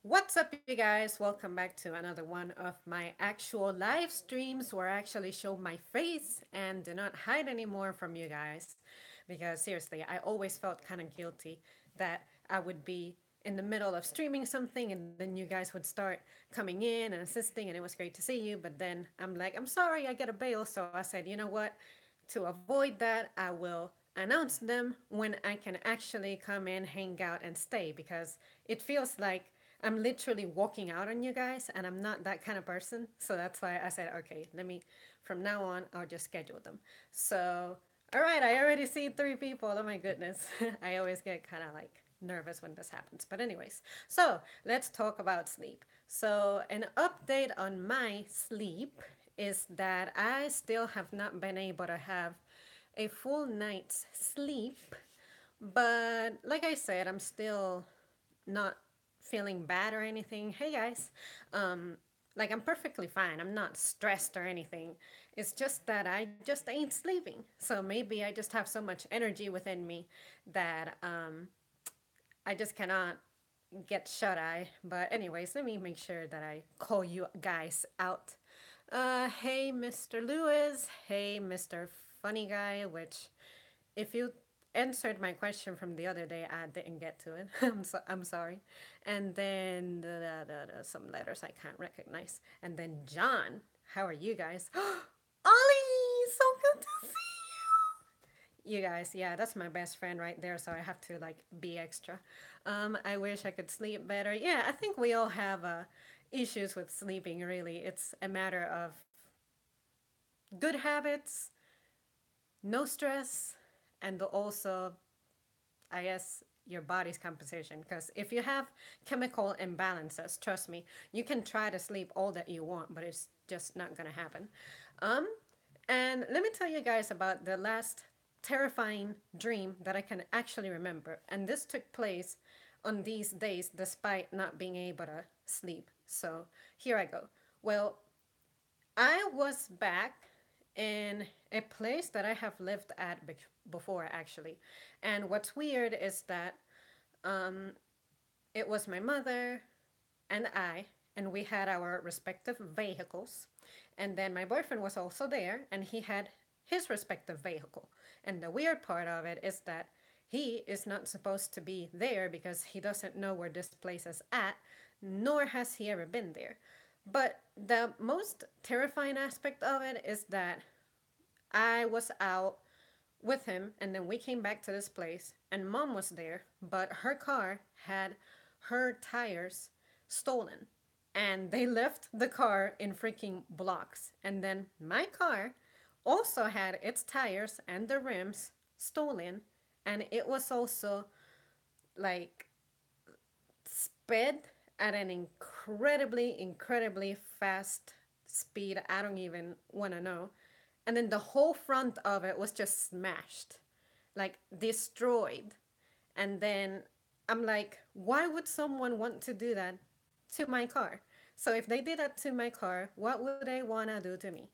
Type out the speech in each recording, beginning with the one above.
What's up, you guys? Welcome back to another one of my actual live streams where I actually show my face and do not hide anymore from you guys. Because seriously, I always felt kind of guilty that I would be in the middle of streaming something and then you guys would start coming in and assisting, and it was great to see you. But then I'm like, I'm sorry, I get a bail. So I said, you know what? To avoid that, I will announce them when I can actually come in, hang out, and stay because it feels like I'm literally walking out on you guys, and I'm not that kind of person. So that's why I said, okay, from now on, I'll just schedule them. So, all right, I already see three people. Oh my goodness. I always get kind of like nervous when this happens. But, anyways, so let's talk about sleep. So, an update on my sleep is that I still have not been able to have a full night's sleep. But, like I said, I'm still not feeling bad or anything. Hey guys, um, like I'm perfectly fine. I'm not stressed or anything. It's just that I just ain't sleeping. So maybe I just have so much energy within me that I just cannot get shut eye. But anyways, let me make sure that I call you guys out. Hey, Mr. Lewis. Hey, Mr. Funny Guy. Which, if you answered my question from the other day, I didn't get to it. I'm sorry. And then some letters I can't recognize. And then John. How are you guys? Ollie, so good to see you guys. Yeah, that's my best friend right there, so I have to like be extra. I wish I could sleep better. Yeah, I think we all have issues with sleeping, really. It's a matter of good habits, no stress, and also, I guess, your body's composition. Because if you have chemical imbalances, trust me, you can try to sleep all that you want, but it's just not gonna happen. Um, and let me tell you guys about the last terrifying dream that I can actually remember. And this took place on these days despite not being able to sleep. So here I go. Well, I was back in a place that I have lived at before, actually. And what's weird is that it was my mother and I, and we had our respective vehicles. And then my boyfriend was also there, and he had his respective vehicle. And the weird part of it is that he is not supposed to be there because he doesn't know where this place is at, nor has he ever been there. But the most terrifying aspect of it is that I was out with him, and then we came back to this place, and mom was there, but her car had her tires stolen. And they left the car in freaking blocks. And then my car also had its tires and the rims stolen, and it was also like sped at an incredibly fast speed. I don't even want to know. And then the whole front of it was just smashed, like destroyed. And then I'm like, why would someone want to do that to my car? So if they did that to my car, what would they want to do to me?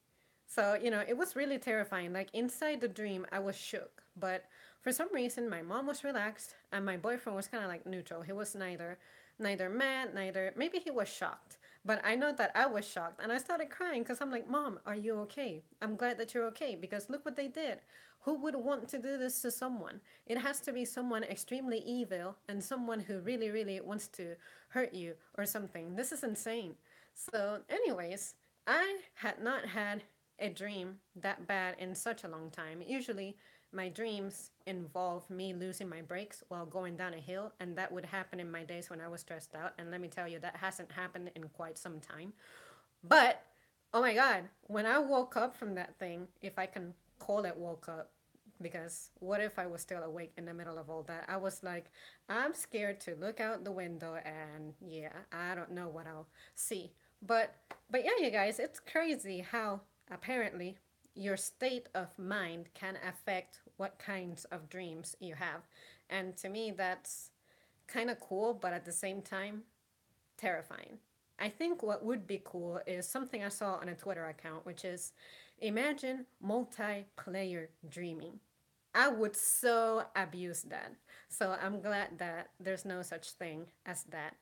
So, it was really terrifying. Like inside the dream, I was shook. But for some reason, my mom was relaxed and my boyfriend was kind of like neutral. He was neither mad, neither maybe he was shocked. But I know that I was shocked and I started crying because I'm like, "Mom, are you okay? I'm glad that you're okay because look what they did. Who would want to do this to someone? It has to be someone extremely evil and someone who really wants to hurt you or something. This is insane." So, anyways, I had not had a dream that bad in such a long time. Usually, my dreams involve me losing my brakes while going down a hill, and that would happen in my days when I was stressed out. And let me tell you, that hasn't happened in quite some time. But oh my god, when I woke up from that thing, if I can call it woke up, because what if I was still awake in the middle of all that? I was like, I'm scared to look out the window, and yeah, I don't know what I'll see. But but yeah, you guys, it's crazy how apparently your state of mind can affect what kinds of dreams you have. And to me that's kind of cool, but at the same time terrifying. I think what would be cool is something I saw on a Twitter account, which is imagine multiplayer dreaming. I would so abuse that. So I'm glad that there's no such thing as that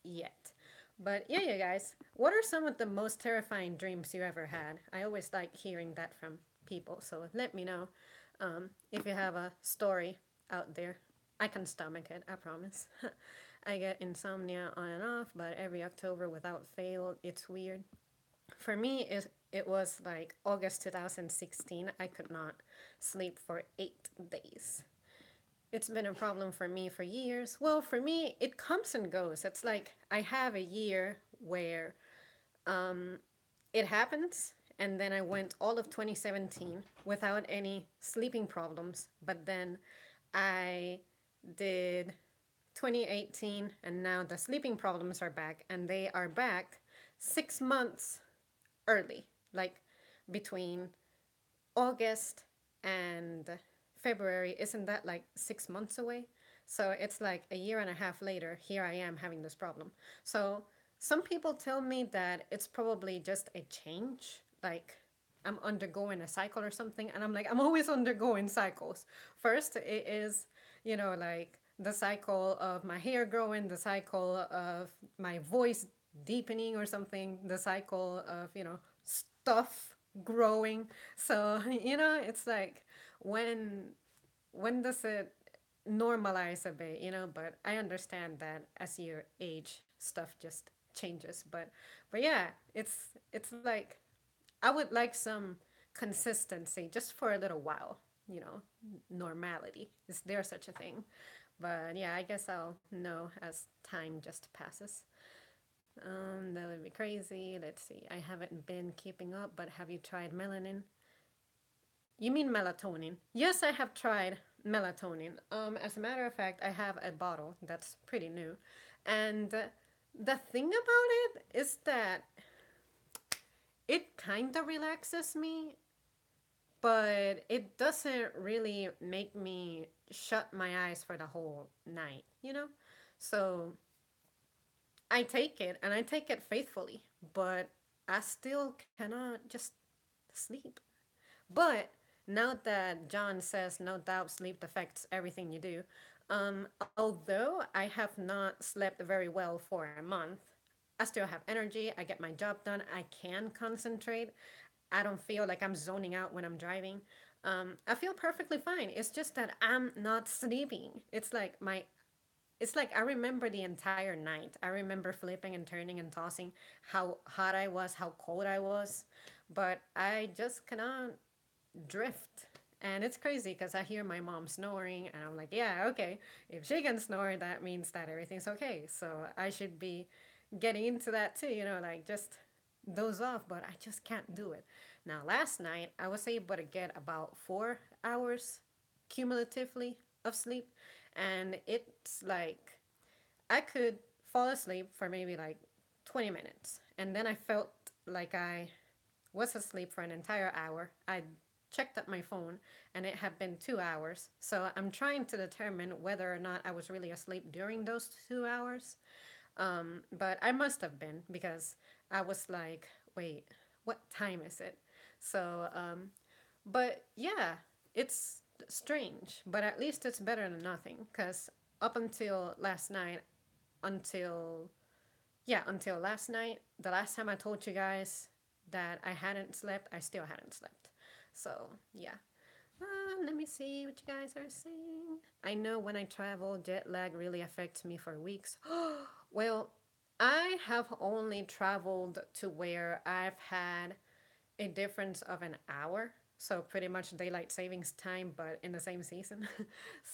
yet. But yeah, you guys, what are some of the most terrifying dreams you ever had? I always like hearing that from people, so let me know if you have a story out there. I can stomach it, I promise. I get insomnia on and off, but every October without fail, it's weird. For me, it was like August 2016. I could not sleep for 8 days. It's been a problem for me for years. Well, for me, it comes and goes. It's like I have a year where it happens, and then I went all of 2017 without any sleeping problems. But then I did 2018, and now the sleeping problems are back, and they are back 6 months early, like between August and February. Isn't that like 6 months away? So it's like a year and a half later, here I am having this problem. So some people tell me that it's probably just a change, like I'm undergoing a cycle or something. And I'm like, I'm always undergoing cycles. First, it is, like the cycle of my hair growing, the cycle of my voice deepening or something, the cycle of, stuff growing. So, it's like when when does it normalize a bit, but I understand that as you age, stuff just changes. But yeah, it's like I would like some consistency just for a little while, you know, normality. Is there such a thing? But yeah, I guess I'll know as time just passes. That would be crazy. Let's see. I haven't been keeping up, but have you tried melanin? You mean melatonin? Yes, I have tried melatonin. As a matter of fact, I have a bottle that's pretty new, and the thing about it is that it kind of relaxes me, but it doesn't really make me shut my eyes for the whole night, So I take it and I take it faithfully, but I still cannot just sleep. But now that John says no doubt sleep affects everything you do, although I have not slept very well for a month, I still have energy. I get my job done. I can concentrate. I don't feel like I'm zoning out when I'm driving. I feel perfectly fine. It's just that I'm not sleeping. It's like I remember the entire night. I remember flipping and turning and tossing, how hot I was, how cold I was, but I just cannot drift. And it's crazy because I hear my mom snoring, and I'm like, yeah, okay. If she can snore, that means that everything's okay. So I should be getting into that too, like just doze off, but I just can't do it. Now, last night, I was able to get about 4 hours cumulatively of sleep, and it's like I could fall asleep for maybe like 20 minutes, and then I felt like I was asleep for an entire hour. I checked at my phone and it had been 2 hours. So I'm trying to determine whether or not I was really asleep during those 2 hours. But I must have been because I was like, wait, what time is it? So, but yeah, it's strange, but at least it's better than nothing because up until last night, until until last night, the last time I told you guys that I hadn't slept, I still hadn't slept. So, yeah. Let me see what you guys are saying. I know when I travel, jet lag really affects me for weeks. Well, I have only traveled to where I've had a difference of an hour. So pretty much daylight savings time, but in the same season.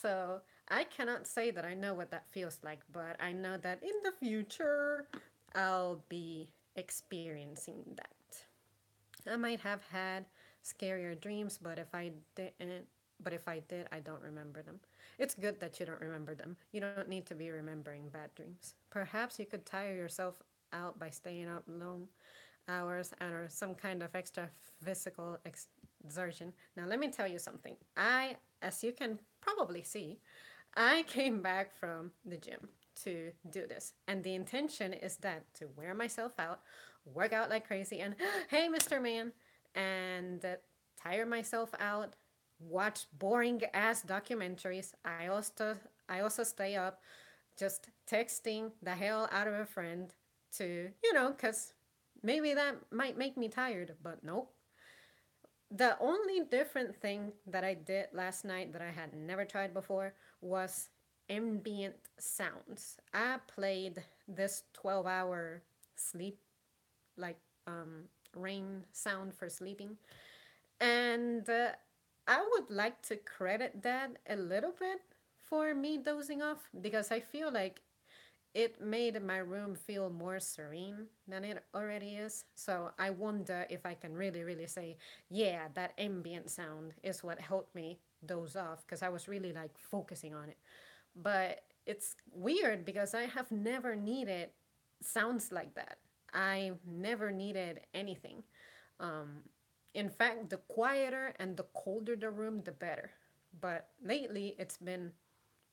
So I cannot say that I know what that feels like, but I know that in the future I'll be experiencing that. I might have had scarier dreams, but if I did, I don't remember them. It's good that you don't remember them. You don't need to be remembering bad dreams. Perhaps you could tire yourself out by staying up long hours and or some kind of extra physical exertion. Now, let me tell you something. As you can probably see, I came back from the gym to do this. And the intention is that to wear myself out, work out like crazy, and hey, Mr. Man, and tire myself out, watch boring ass documentaries. I also stay up just texting the hell out of a friend, to, because maybe that might make me tired, but nope. The only different thing that I did last night that I had never tried before was ambient sounds. I played this 12-hour sleep, like rain sound for sleeping. And I would like to credit that a little bit for me dozing off because I feel like it made my room feel more serene than it already is. So I wonder if I can really, really say, yeah, that ambient sound is what helped me doze off because I was really like focusing on it. But it's weird because I have never needed sounds like that. I never needed anything. Um, in fact, the quieter and the colder the room, the better. But lately, it's been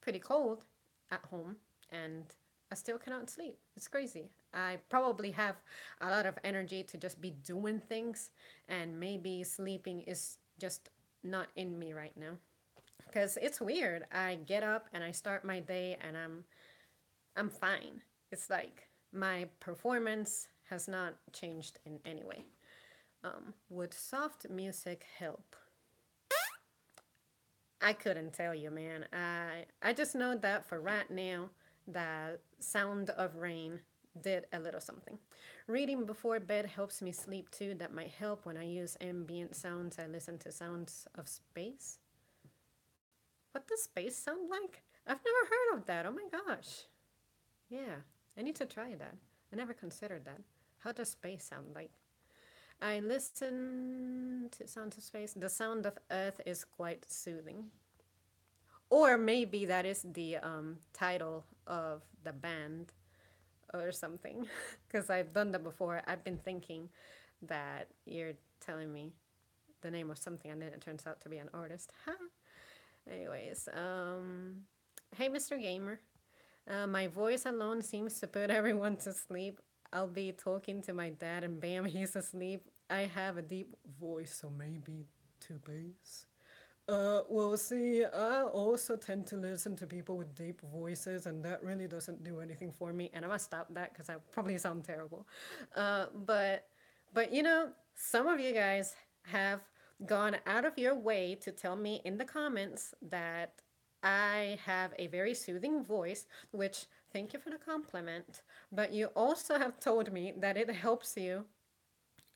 pretty cold at home, and I still cannot sleep. It's crazy. I probably have a lot of energy to just be doing things, and maybe sleeping is just not in me right now. Because it's weird. I get up and I start my day, and I'm fine. It's like my performance has not changed in any way. Would soft music help? I couldn't tell you, man. I just know that for right now, the sound of rain did a little something. Reading before bed helps me sleep too. That might help when I use ambient sounds. I listen to sounds of space. What does space sound like? I've never heard of that. Oh my gosh. Yeah, I need to try that. I never considered that. How does space sound like? I listen to sounds of space. The sound of earth is quite soothing. Or maybe that is the title of the band or something. Because I've done that before. I've been thinking that you're telling me the name of something and then it turns out to be an artist. Huh? Anyways, hey, Mr. Gamer. My voice alone seems to put everyone to sleep. I'll be talking to my dad and bam, he's asleep. I have a deep voice, so maybe too bass. Well, see, I also tend to listen to people with deep voices, and that really doesn't do anything for me. And I'm gonna stop that because I probably sound terrible. Uh, but, but some of you guys have gone out of your way to tell me in the comments that I have a very soothing voice, which thank you for the compliment. But you also have told me that it helps you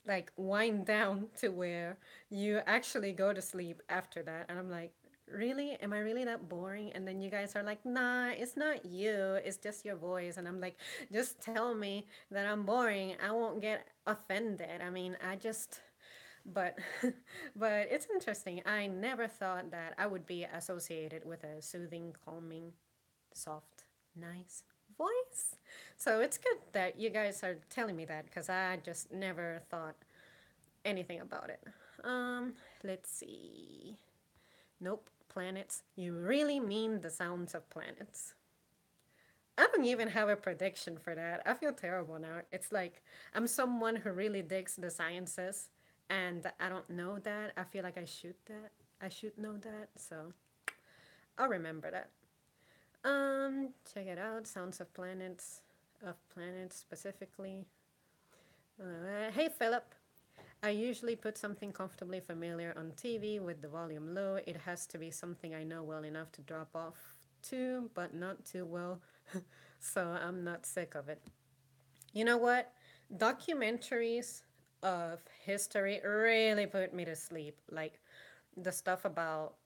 like wind down to where you actually go to sleep after that. And I'm like, really? Am I really that boring? And then you guys are like, nah, it's not you. It's just your voice. And I'm like, just tell me that I'm boring. I won't get offended. I mean, but, but it's interesting. I never thought that I would be associated with a soothing, calming, soft, nice voice. So it's good that you guys are telling me that because I just never thought anything about it. Um, let's see. Nope, planets. You really mean the sounds of planets. I don't even have a prediction for that. I feel terrible now. It's like I'm someone who really digs the sciences and I don't know that. I feel like I should that. I should know that. So I'll remember that. Check it out. Sounds of planets specifically. Hey, Philip. I usually put something comfortably familiar on TV with the volume low. It has to be something I know well enough to drop off to, but not too well, so I'm not sick of it. You know what? Documentaries of history really put me to sleep. Like the stuff about,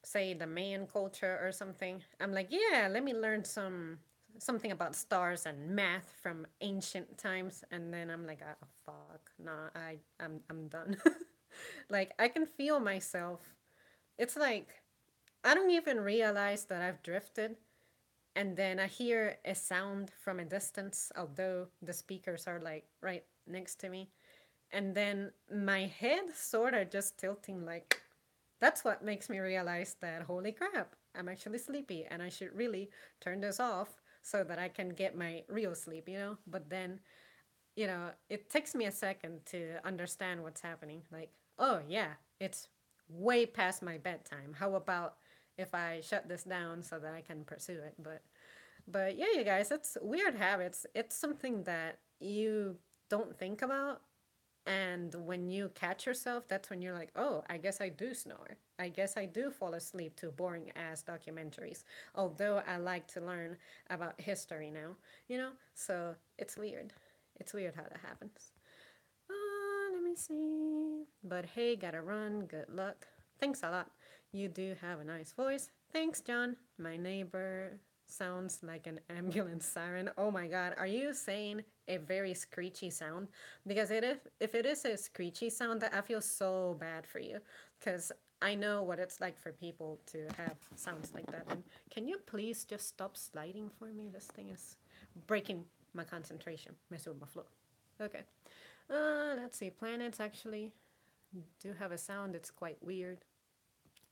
say, the Mayan culture or something. I'm like, yeah, let me learn something about stars and math from ancient times, and then I'm like, oh fuck, nah, I'm done. Like I can feel myself. It's like I don't even realize that I've drifted, and then I hear a sound from a distance, although the speakers are like right next to me, and then my head sort of just tilting like that's what makes me realize that holy crap, I'm actually sleepy and I should really turn this off so that I can get my real sleep. But then, it takes me a second to understand what's happening. Like, oh yeah, it's way past my bedtime. How about if I shut this down so that I can pursue it? But But yeah, you guys, it's weird habits. It's something that you don't think about. And when you catch yourself, that's when you're like, oh, I guess I do snore. I guess I do fall asleep to boring ass documentaries. Although I like to learn about history now, you know? So it's weird. It's weird how that happens. Let me see. But hey, gotta run. Good luck. Thanks a lot. You do have a nice voice. Thanks, John. My neighbor sounds like an ambulance siren. Oh my god, are you saying a very screechy sound? Because if it is a screechy sound, I feel so bad for you. Because I know what it's like for people to have sounds like that. And can you please just stop sliding for me? This thing is breaking my concentration. Messing with my flow. Okay. Let's see. Planets actually do have a sound. It's quite weird.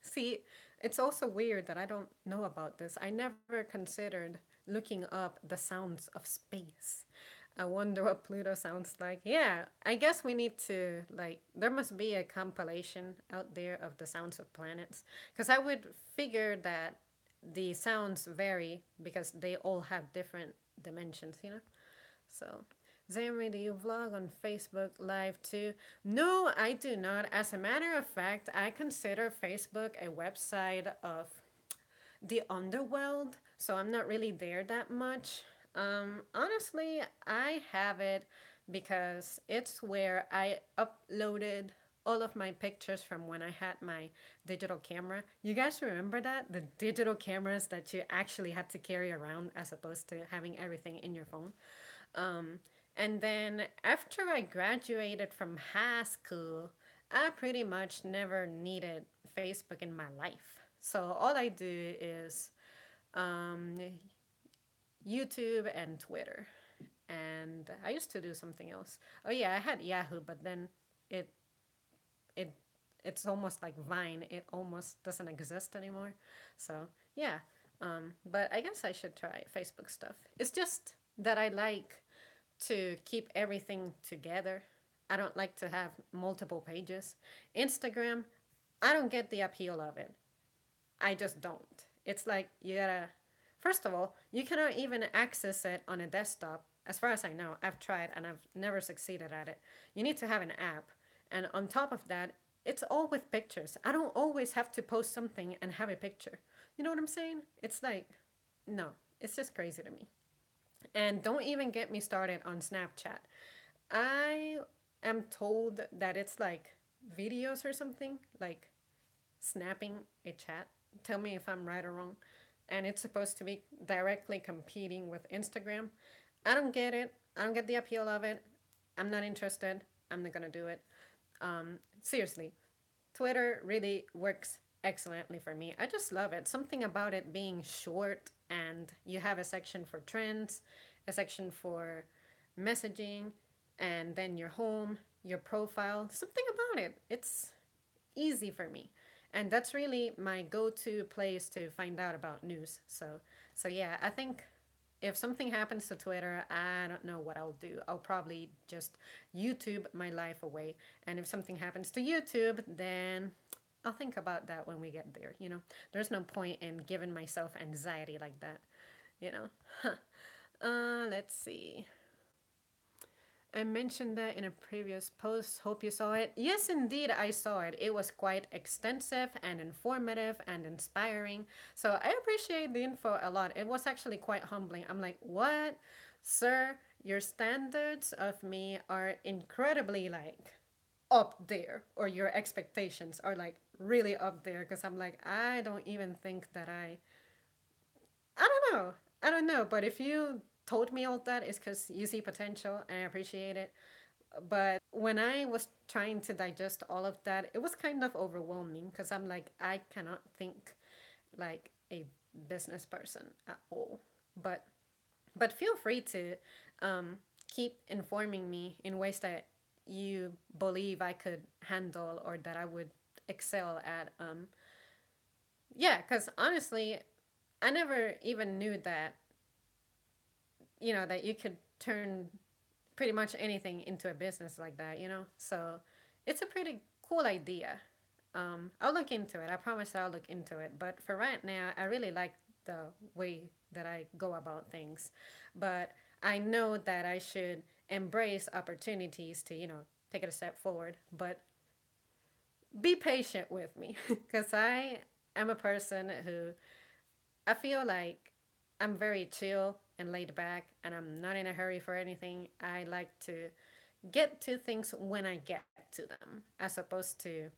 See, it's also weird that I don't know about this. I never considered looking up the sounds of space. I wonder what Pluto sounds like. Yeah, I guess we need to, like, there must be a compilation out there of the sounds of planets. Because I would figure that the sounds vary because they all have different dimensions, you know? So, Zamri, do you vlog on Facebook Live too? No, I do not. As a matter of fact, I consider Facebook a website of the underworld, so I'm not really there that much. Honestly, I have it because it's where I uploaded all of my pictures from when I had my digital camera. You guys remember that? The digital cameras that you actually had to carry around as opposed to having everything in your phone. Um, and then after I graduated from high school, I pretty much never needed Facebook in my life. So all I do is um, YouTube and Twitter. And I used to do something else. Oh yeah, I had Yahoo, but then it it it's almost like Vine. It almost doesn't exist anymore. So yeah, but I guess I should try Facebook stuff. It's just that I like to keep everything together. I don't like to have multiple pages. Instagram, I don't get the appeal of it. I just don't. It's like you gotta. First of all, you cannot even access it on a desktop. As far as I know, I've tried and I've never succeeded at it. You need to have an app. And on top of that, it's all with pictures. I don't always have to post something and have a picture. You know what I'm saying? It's like, no, it's just crazy to me. And don't even get me started on Snapchat. I am told that it's like videos or something, like snapping a chat. Tell me if I'm right or wrong. And it's supposed to be directly competing with Instagram. I don't get it. I don't get the appeal of it. I'm not interested. I'm not gonna do it. Seriously, Twitter really works excellently for me. I just love it. Something about it being short and you have a section for trends, a section for messaging, and then your home, your profile. Something about it. It's easy for me. And that's really my go-to place to find out about news. So yeah, I think if something happens to Twitter, I don't know what I'll do. I'll probably just YouTube my life away. And if something happens to YouTube, then I'll think about that when we get there, you know? There's no point in giving myself anxiety like that, you know? Let's see. I mentioned that in a previous post. Hope you saw it. Yes, indeed, I saw it. It was quite extensive and informative and inspiring. So I appreciate the info a lot. It was actually quite humbling. I'm like, what? Sir, your standards of me are incredibly like up there, or your expectations are like really up there. Because I'm like, I don't even think that I don't know. I don't know, but if you told me all that, it's because you see potential and I appreciate it. But when I was trying to digest all of that, it was kind of overwhelming because I'm like, I cannot think like a business person at all. But but feel free to um, keep informing me in ways that you believe I could handle or that I would excel at. Yeah, because honestly, I never even knew that that you could turn pretty much anything into a business like that, So it's a pretty cool idea. I'll look into it. I promise I'll look into it. But for right now, I really like the way that I go about things. But I know that I should embrace opportunities to, take it a step forward. But be patient with me because I am a person who I feel like I'm very chill and laid back and I'm not in a hurry for anything. I like to get to things when I get to them as opposed to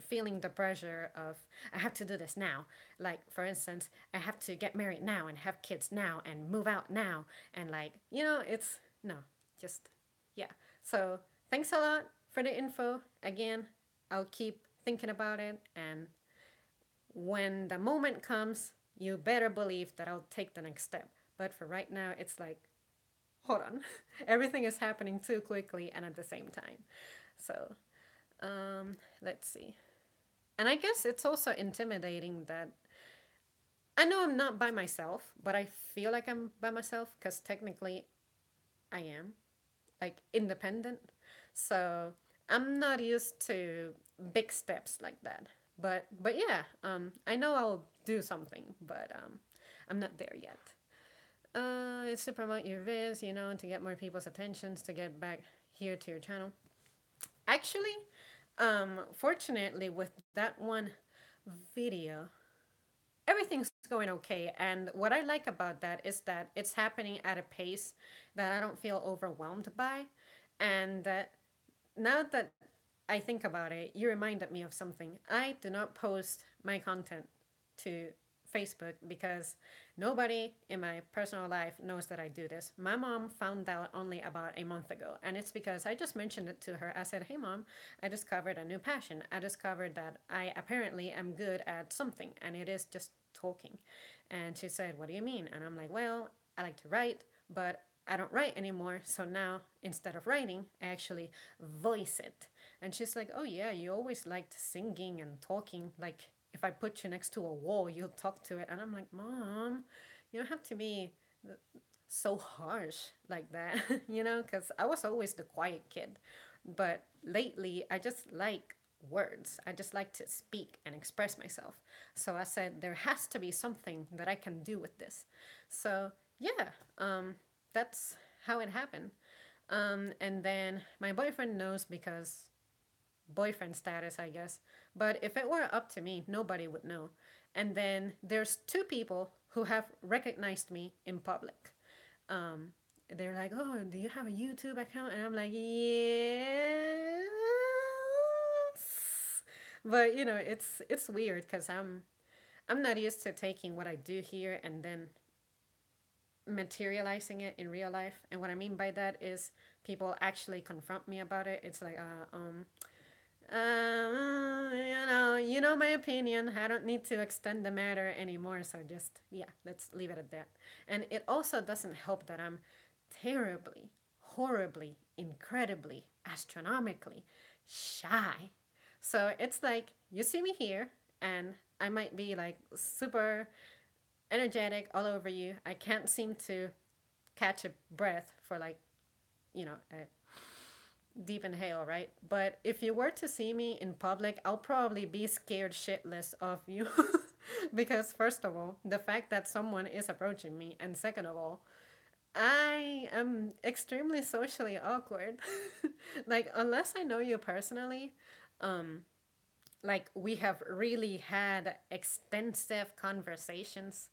feeling the pressure of I have to do this now. Like for instance, I have to get married now and have kids now and move out now and it's no, just yeah. So, thanks a lot for the info. Again, I'll keep thinking about it and when the moment comes, you better believe that I'll take the next step. But for right now, it's like, hold on. Everything is happening too quickly and at the same time. So, let's see. And I guess it's also intimidating that I know I'm not by myself, but I feel like I'm by myself because technically I am, like independent. So I'm not used to big steps like that. But yeah, I know I'll do something, but I'm not there yet. It's to promote your viz, to get more people's attentions, to get back here to your channel. Actually, fortunately, with that one video, everything's going okay. And what I like about that is that it's happening at a pace that I don't feel overwhelmed by. And that now that I think about it, you reminded me of something. I do not post my content to Facebook because nobody in my personal life knows that I do this. My mom found out only about a month ago, and it's because I just mentioned it to her. I said, "Hey, mom, I discovered a new passion. I discovered that I apparently am good at something, and it is just talking." And she said, "What do you mean?" And I'm like, "Well, I like to write, but I don't write anymore. So now instead of writing, I actually voice it." And she's like, "Oh, yeah, you always liked singing and talking. Like, if I put you next to a wall, you'll talk to it." And I'm like, "Mom, you don't have to be so harsh like that, because I was always the quiet kid. But lately, I just like words. I just like to speak and express myself. So I said, there has to be something that I can do with this. So, yeah, that's how it happened. And then my boyfriend knows because boyfriend status, I guess. But if it were up to me, nobody would know. And then there's two people who have recognized me in public. Um, they're like, "Oh, do you have a YouTube account?" And I'm like, "Yes." But it's weird because I'm not used to taking what I do here and then materializing it in real life. And what I mean by that is people actually confront me about it. It's like, you know my opinion. I don't need to extend the matter anymore. So just yeah, let's leave it at that. And it also doesn't help that I'm terribly, horribly, incredibly, astronomically shy. So it's like you see me here, and I might be like super energetic all over you. I can't seem to catch a breath for like a deep inhale, right? But if you were to see me in public, I'll probably be scared shitless of you. Because, first of all, the fact that someone is approaching me, and second of all, I am extremely socially awkward. Like, unless I know you personally, um, like we have really had extensive conversations,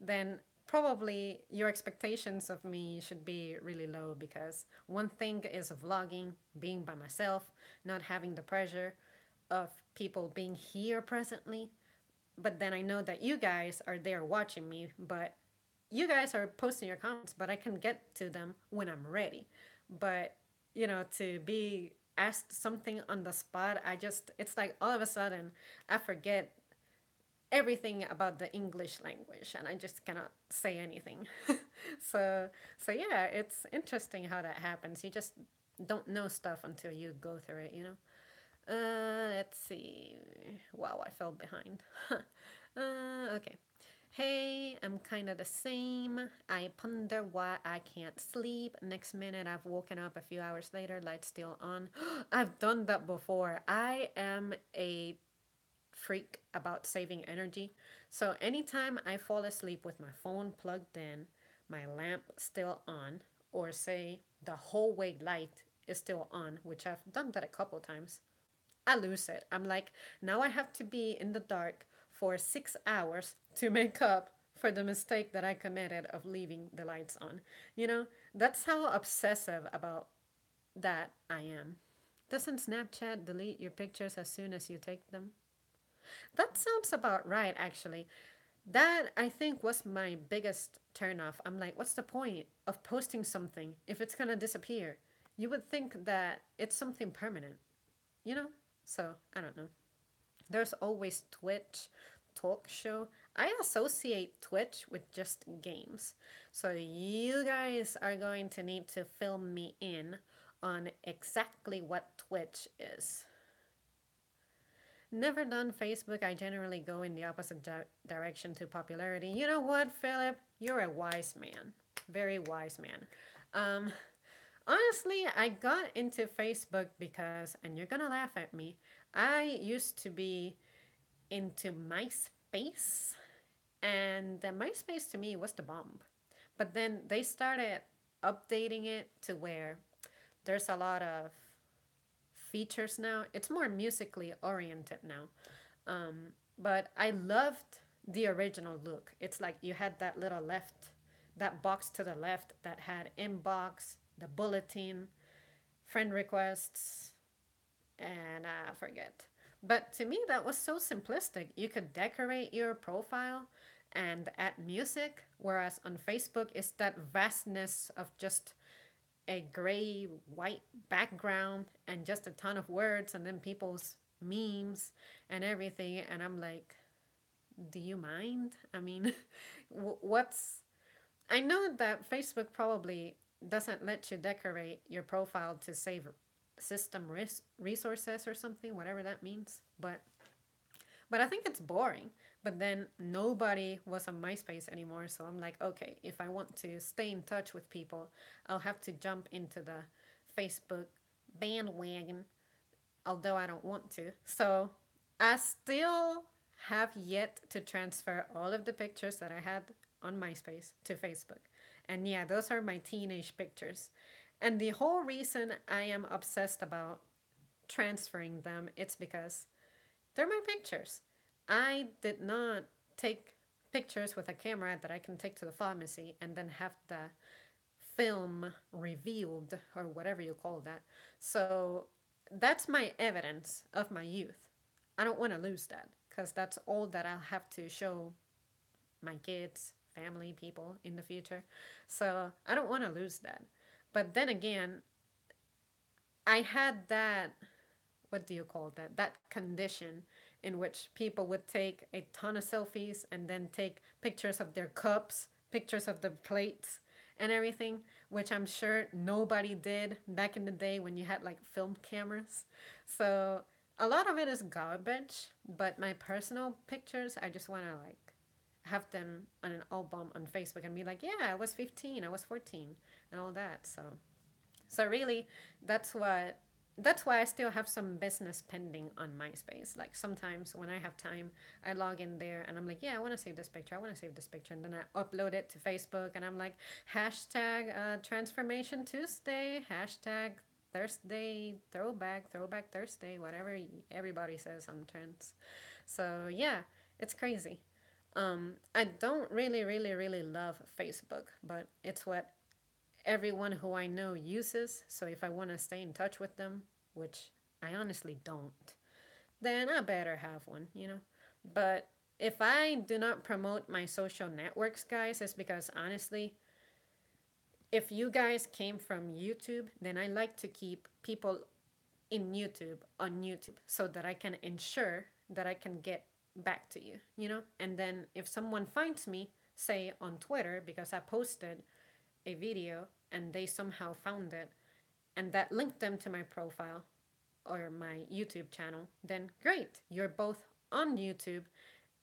then probably your expectations of me should be really low because one thing is vlogging, being by myself, not having the pressure of people being here presently. But then I know that you guys are there watching me, but you guys are posting your comments, but I can get to them when I'm ready. But, to be asked something on the spot, it's like all of a sudden I forget everything about the English language and I just cannot say anything. so so yeah, it's interesting how that happens. You just don't know stuff until you go through it, let's see. Wow, I fell behind. Okay. Hey, I'm kind of the same. I ponder why I can't sleep. Next minute, I've woken up a few hours later, lights still on. I've done that before. I am a freak about saving energy. So anytime I fall asleep with my phone plugged in, my lamp still on, or say the hallway light is still on, which I've done that a couple times, I lose it. I'm like, now I have to be in the dark for 6 hours to make up for the mistake that I committed of leaving the lights on. You know, that's how obsessive about that I am. Doesn't Snapchat delete your pictures as soon as you take them? That sounds about right, actually. That I think was my biggest turnoff. I'm like, what's the point of posting something if it's gonna disappear? You would think that it's something permanent, you know? So, I don't know. There's always Twitch talk show. I associate Twitch with just games. So you guys are going to need to fill me in on exactly what Twitch is. Never done Facebook. I generally go in the opposite direction to popularity. You know what, Philip? You're a wise man. Very wise man. Um, Honestly, I got into Facebook because, and you're gonna laugh at me, I used to be into MySpace, and the MySpace to me was the bomb. But then they started updating it to where there's a lot of features now. It's more musically oriented now. But I loved the original look. It's like you had that little left, that box to the left that had inbox, the bulletin, friend requests, and I forget. But to me, that was so simplistic. You could decorate your profile and add music, whereas on Facebook, it's that vastness of just a gray white background and just a ton of words and then people's memes and everything. And I'm like, do you mind? I mean, what's. I know that Facebook probably doesn't let you decorate your profile to save system resources or something, whatever that means. But I think it's boring. But then nobody was on MySpace anymore, so I'm like, okay, if I want to stay in touch with people, I'll have to jump into the Facebook bandwagon, although I don't want to. So I still have yet to transfer all of the pictures that I had on MySpace to Facebook. And yeah, those are my teenage pictures. And the whole reason I am obsessed about transferring them, it's because they're my pictures. I did not take pictures with a camera that I can take to the pharmacy and then have the film revealed or whatever you call that. So that's my evidence of my youth. I don't want to lose that because that's all that I'll have to show my kids, family, people in the future. So I don't want to lose that. But then again, I had that, what do you call that? That condition in which people would take a ton of selfies and then take pictures of their cups, pictures of the plates, and everything, which I'm sure nobody did back in the day when you had like film cameras. So a lot of it is garbage, but my personal pictures, I just want to like have them on an album on Facebook and be like, yeah, I was 15, I was 14, and all that. So really, that's what that's why I still have some business pending on MySpace. Like sometimes when I have time, I log in there and I'm like, yeah, I want to save this picture. I want to save this picture, and then I upload it to Facebook, and I'm like, hashtag Transformation Tuesday, hashtag Thursday throwback Thursday, whatever everybody says on trends. So yeah, it's crazy. I don't really love Facebook, but it's what everyone who I know uses. So if I want to stay in touch with them, which I honestly don't, then I better have one, you know? But if I do not promote my social networks, guys, it's because honestly, if you guys came from YouTube, then I like to keep people in YouTube on YouTube so that I can ensure that I can get back to you, you know? And then if someone finds me, say on Twitter, because I posted a video and they somehow found it and that linked them to my profile or my YouTube channel, then great, you're both on YouTube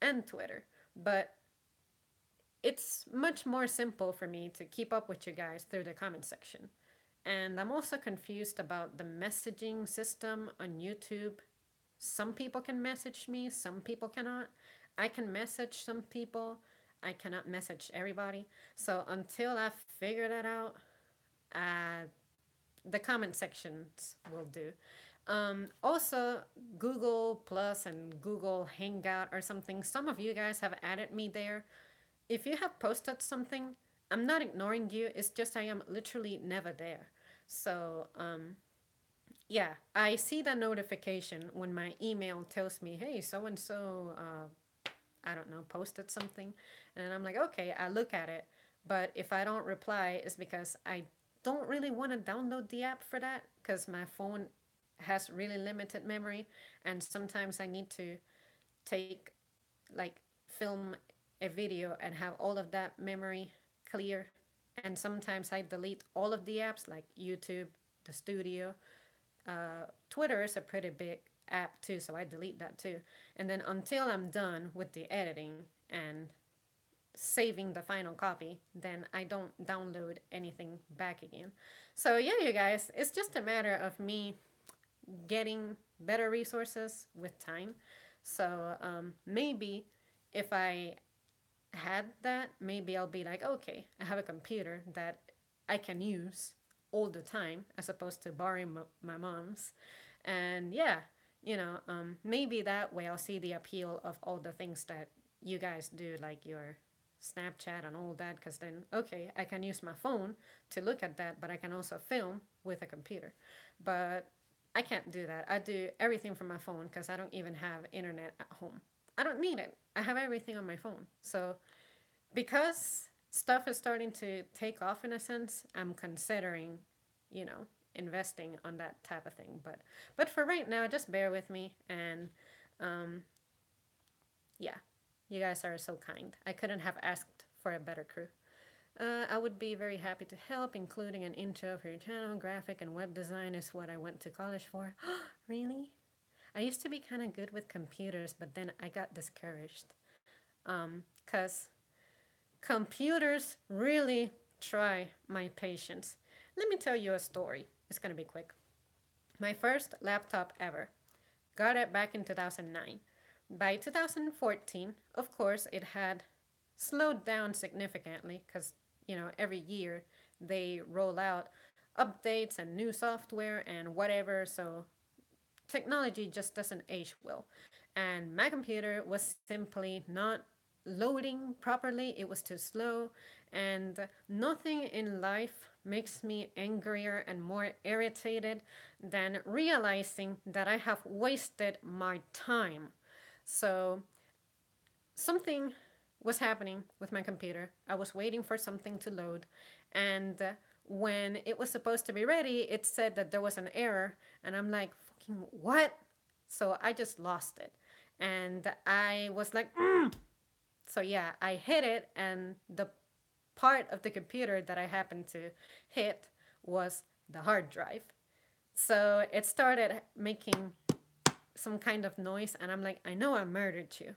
and Twitter. But it's much more simple for me to keep up with you guys through the comment section. And I'm also confused about the messaging system on YouTube. Some people can message me, some people cannot. I can message some people, I cannot message everybody. So until I figure that out, uh, the comment sections will do. Also, Google Plus and Google Hangout or something. Some of you guys have added me there. If you have posted something, I'm not ignoring you. It's just I am literally never there. So, yeah, I see the notification when my email tells me, hey, so and so, I don't know, posted something. And I'm like, okay, I look at it. But if I don't reply, it's because I don't really want to download the app for that because my phone has really limited memory. And sometimes I need to take, like, film a video and have all of that memory clear. And sometimes I delete all of the apps like YouTube, the studio, Twitter is a pretty big app too, so I delete that too. And then until I'm done with the editing and saving the final copy, then I don't download anything back again. So, yeah, you guys, it's just a matter of me getting better resources with time. So, maybe if I had that, maybe I'll be like, okay, I have a computer that I can use all the time as opposed to borrowing my mom's. And yeah, maybe that way I'll see the appeal of all the things that you guys do, like your Snapchat and all that, because then, okay, I can use my phone to look at that, but I can also film with a computer. But I can't do that. I do everything from my phone because I don't even have internet at home. I don't need it. I have everything on my phone. So because stuff is starting to take off in a sense, I'm considering, you know, investing on that type of thing. But for right now, just bear with me and um yeah, you guys are so kind. I couldn't have asked for a better crew. I would be very happy to help, including an intro for your channel. Graphic and web design is what I went to college for. Really? I used to be kind of good with computers, but then I got discouraged. Because computers really try my patience. Let me tell you a story. It's going to be quick. My first laptop ever. Got it back in 2009. By 2014, of course, it had slowed down significantly because, every year they roll out updates and new software and whatever. So technology just doesn't age well. And my computer was simply not loading properly, it was too slow. And nothing in life makes me angrier and more irritated than realizing that I have wasted my time. So something was happening with my computer. I was waiting for something to load, and when it was supposed to be ready, it said that there was an error, and I'm like, fucking what? So I just lost it. And I was like, so yeah, I hit it, and the part of the computer that I happened to hit was the hard drive. So it started making some kind of noise, and I'm like, I know I murdered you,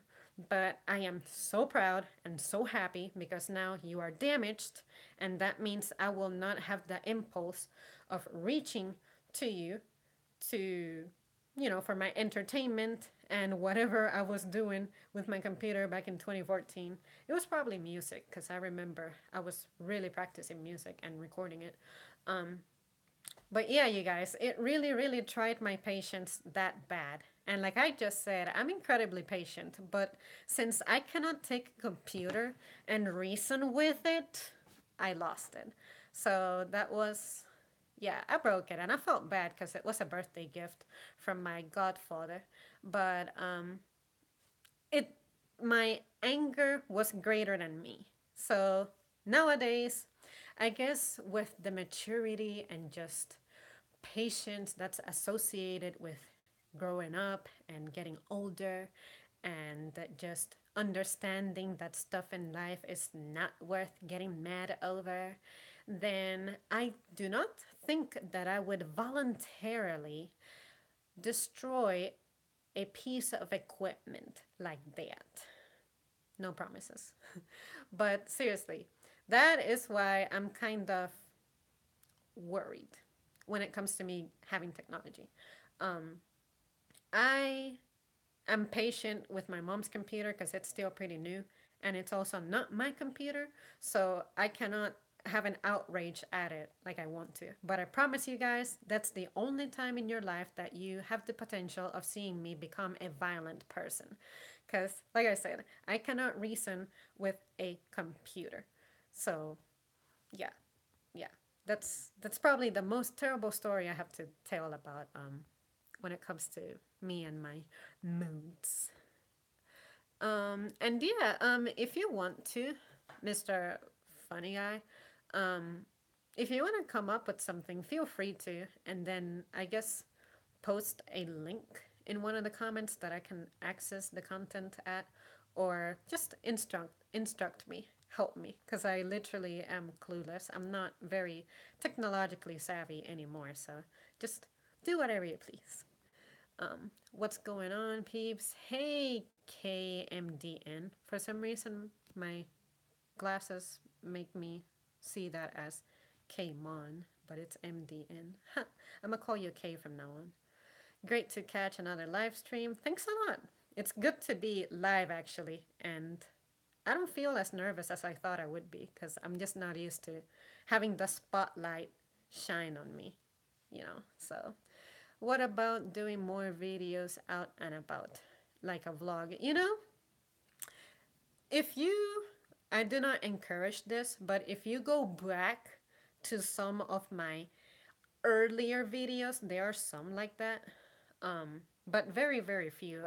but I am so proud and so happy because now you are damaged, and that means I will not have the impulse of reaching to you to, for my entertainment and whatever I was doing with my computer back in 2014. It was probably music because I remember I was really practicing music and recording it. Um, but yeah, you guys, it really, really tried my patience that bad. And like I just said, I'm incredibly patient. But since I cannot take a computer and reason with it, I lost it. So that was, yeah, I broke it. And I felt bad because it was a birthday gift from my godfather. But it, my anger was greater than me. So nowadays, I guess with the maturity and just patience that's associated with growing up and getting older and just understanding that stuff in life is not worth getting mad over, then I do not think that I would voluntarily destroy a piece of equipment like that. No promises. But seriously, that is why I'm kind of worried when it comes to me having technology. Um, I I'm patient with my mom's computer because it's still pretty new and it's also not my computer. So I cannot have an outrage at it like I want to. But I promise you guys, that's the only time in your life that you have the potential of seeing me become a violent person. Because, like I said, I cannot reason with a computer. So, yeah, yeah. That's probably the most terrible story I have to tell about when it comes to me and my moods. And yeah, if you want to, Mr. Funny Guy, um, if you want to come up with something, feel free to, and then I guess post a link in one of the comments that I can access the content at, or just instruct me, help me, because I literally am clueless. I'm not very technologically savvy anymore, so just do whatever you please. What's going on, peeps? Hey, KMDN. For some reason, my glasses make me see that as K-Mon, but it's MDN. I'm gonna call you K from now on. Great to catch another live stream. Thanks a lot. It's good to be live, actually, and I don't feel as nervous as I thought I would be because I'm just not used to having the spotlight shine on me, So what about doing more videos out and about, like a vlog? If you, I do not encourage this, but if you go back to some of my earlier videos, there are some like that, but very, very few.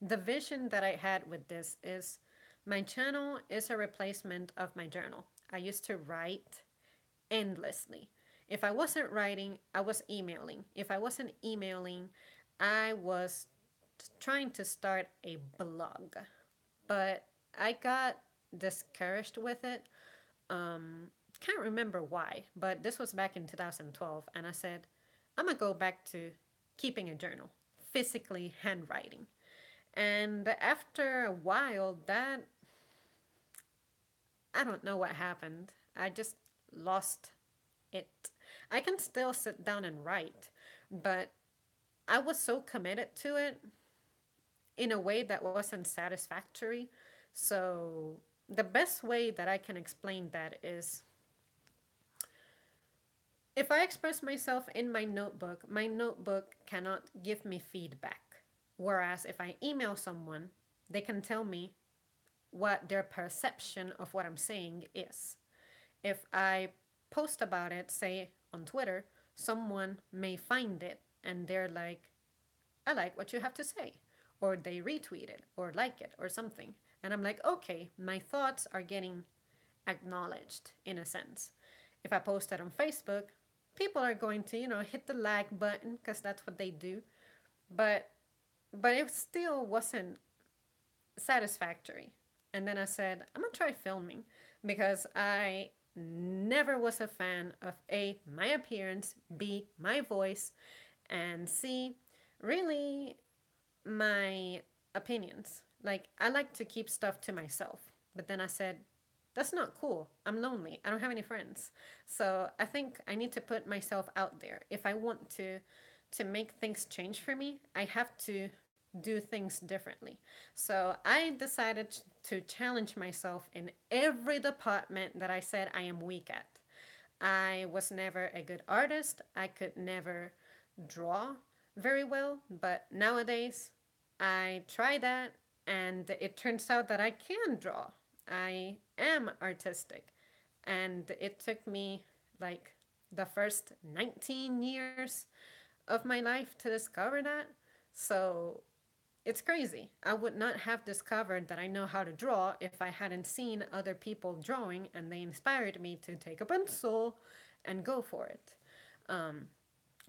The vision that I had with this is my channel is a replacement of my journal. I used to write endlessly. If I wasn't writing, I was emailing. If I wasn't emailing, I was trying to start a blog. But I got discouraged with it. Can't remember why, but this was back in 2012, and I said, I'm gonna go back to keeping a journal, physically handwriting. And after a while, I don't know what happened. I just lost it. I can still sit down and write, but I was so committed to it in a way that wasn't satisfactory. So, the best way that I can explain that is if I express myself in my notebook cannot give me feedback. Whereas if I email someone, they can tell me what their perception of what I'm saying is. If I post about it, say on Twitter, someone may find it and they're like, I like what you have to say. Or they retweet it or like it or something. And I'm like, okay, my thoughts are getting acknowledged in a sense. If I post it on Facebook, people are going to, hit the like button because that's what they do. But it still wasn't satisfactory. And then I said, I'm gonna try filming because I never was a fan of A, my appearance, B, my voice, and C, really my opinions. Like, I like to keep stuff to myself. But then I said, that's not cool. I'm lonely. I don't have any friends. So I think I need to put myself out there. If I want to make things change for me, I have to do things differently. So I decided to challenge myself in every department that I said I am weak at. I was never a good artist. I could never draw very well, but nowadays I try that and it turns out that I can draw. I am artistic. And it took me like the first 19 years of my life to discover that. So it's crazy. I would not have discovered that I know how to draw if I hadn't seen other people drawing and they inspired me to take a pencil and go for it. Um,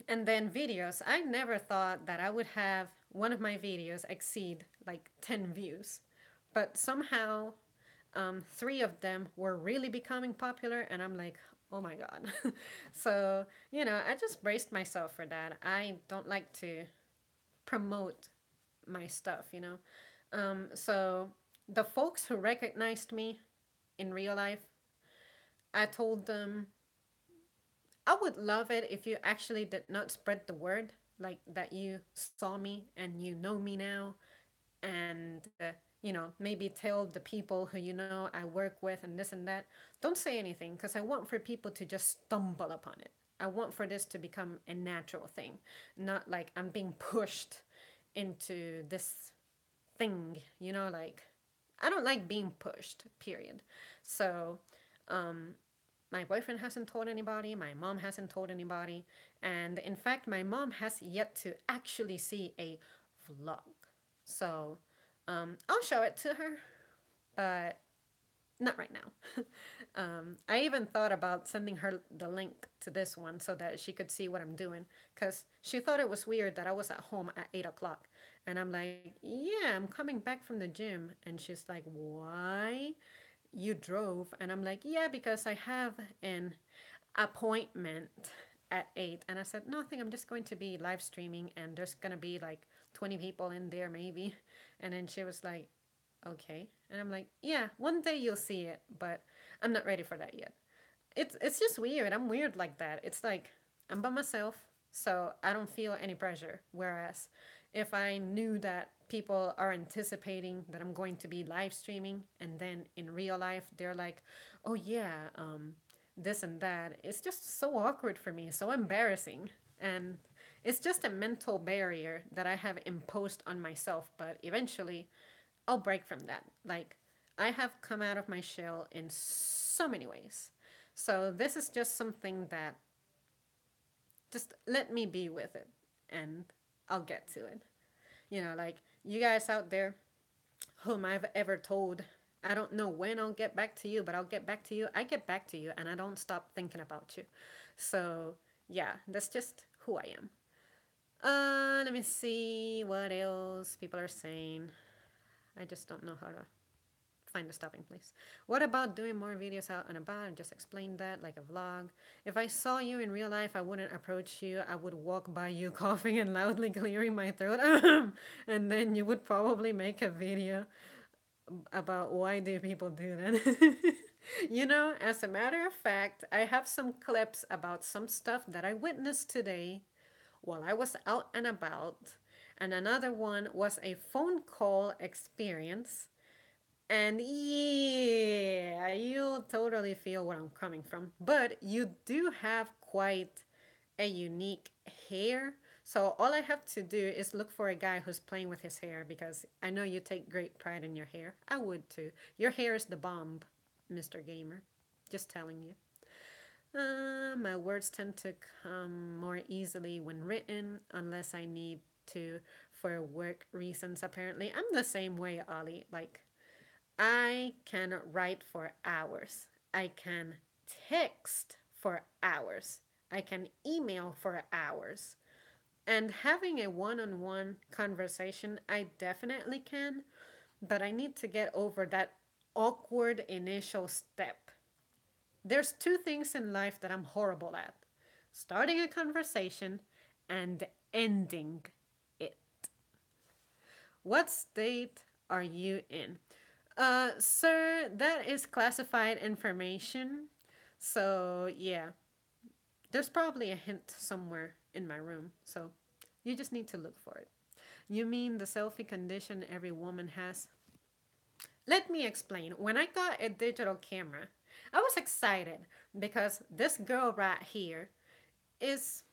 and then videos. I never thought that I would have one of my videos exceed like 10 views. But somehow, three of them were really becoming popular, and I'm like, oh my God. So, I just braced myself for that. I don't like to promote my stuff. So, the folks who recognized me in real life, I told them I would love it if you actually did not spread the word, like that you saw me and you know me now. and maybe tell the people who I work with and this and that. Don't say anything because I want for people to just stumble upon it. I want for this to become a natural thing, not like I'm being pushed into this thing, like I don't like being pushed, period. So, my boyfriend hasn't told anybody, my mom hasn't told anybody, and in fact, my mom has yet to actually see a vlog. So, I'll show it to her, but not right now. I even thought about sending her the link to this one so that she could see what I'm doing, because she thought it was weird that I was at home at 8 o'clock. And I'm like, yeah, I'm coming back from the gym. And she's like, why? You drove? And I'm like, yeah, because I have an appointment at 8. And I said, nothing, I'm just going to be live streaming and there's going to be like 20 people in there maybe. And then she was like, okay. And I'm like, yeah, one day you'll see it, but I'm not ready for that yet. It's just weird. I'm weird like that. It's like I'm by myself, so I don't feel any pressure. Whereas if I knew that people are anticipating that I'm going to be live streaming and then in real life they're like, "Oh yeah, this and that." It's just so awkward for me, so embarrassing. And it's just a mental barrier that I have imposed on myself, but eventually I'll break from that. Like, I have come out of my shell in so many ways. So, this is just something that just let me be with it and I'll get to it. Like you guys out there whom I've ever told, I don't know when I'll get back to you, but I'll get back to you. I get back to you and I don't stop thinking about you. So, yeah, that's just who I am. Let me see what else people are saying. I just don't know how to find a stopping place. What about doing more videos out and about and just explain that like a vlog? If I saw you in real life, I wouldn't approach you. I would walk by you coughing and loudly clearing my throat. And then you would probably make a video about why do people do that. As a matter of fact, I have some clips about some stuff that I witnessed today while I was out and about. And another one was a phone call experience, and yeah, you'll totally feel where I'm coming from. But you do have quite a unique hair. So all I have to do is look for a guy who's playing with his hair because I know you take great pride in your hair. I would too. Your hair is the bomb, Mr. Gamer. Just telling you. My words tend to come more easily when written, unless I need to for work reasons, apparently. I'm the same way, Ollie. Like, I can write for hours. I can text for hours. I can email for hours. And having a one on one conversation, I definitely can, but I need to get over that awkward initial step. There's two things in life that I'm horrible at: starting a conversation and ending it. What state are you in? Sir, that is classified information. So, yeah, there's probably a hint somewhere in my room. So, you just need to look for it. You mean the selfie condition every woman has? Let me explain. When I got a digital camera, I was excited because this girl right here is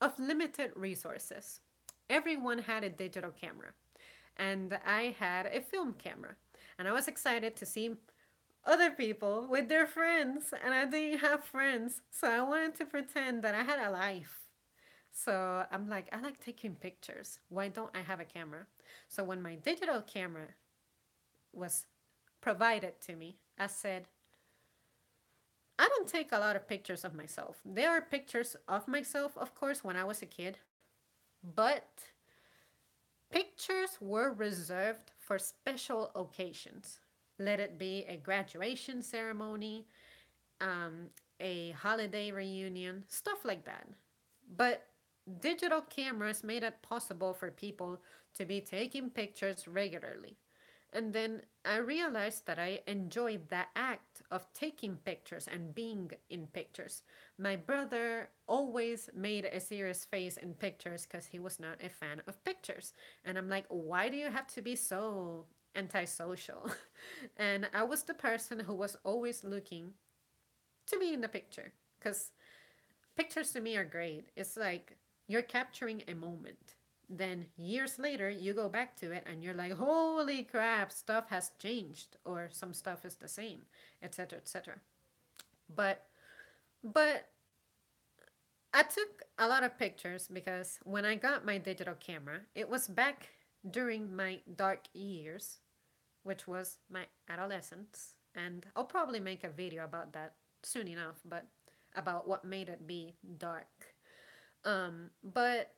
of limited resources. Everyone had a digital camera, and I had a film camera. And I was excited to see other people with their friends, and I didn't have friends, so I wanted to pretend that I had a life. So I'm like, I like taking pictures. Why don't I have a camera? So when my digital camera was provided to me, I said, I don't take a lot of pictures of myself. There are pictures of myself, of course, when I was a kid, but pictures were reserved for special occasions. Let it be a graduation ceremony, um, a holiday reunion, stuff like that. But digital cameras made it possible for people to be taking pictures regularly. And then I realized that I enjoyed that act of taking pictures and being in pictures. My brother always made a serious face in pictures because he was not a fan of pictures. And I'm like, why do you have to be so antisocial? And I was the person who was always looking to be in the picture because pictures to me are great. It's like you're capturing a moment. Then years later, you go back to it and you're like, holy crap, stuff has changed or some stuff is the same, etc., etc. But but I took a lot of pictures because when I got my digital camera, it was back during my dark years, which was my adolescence. And I'll probably make a video about that soon enough, but about what made it be dark. But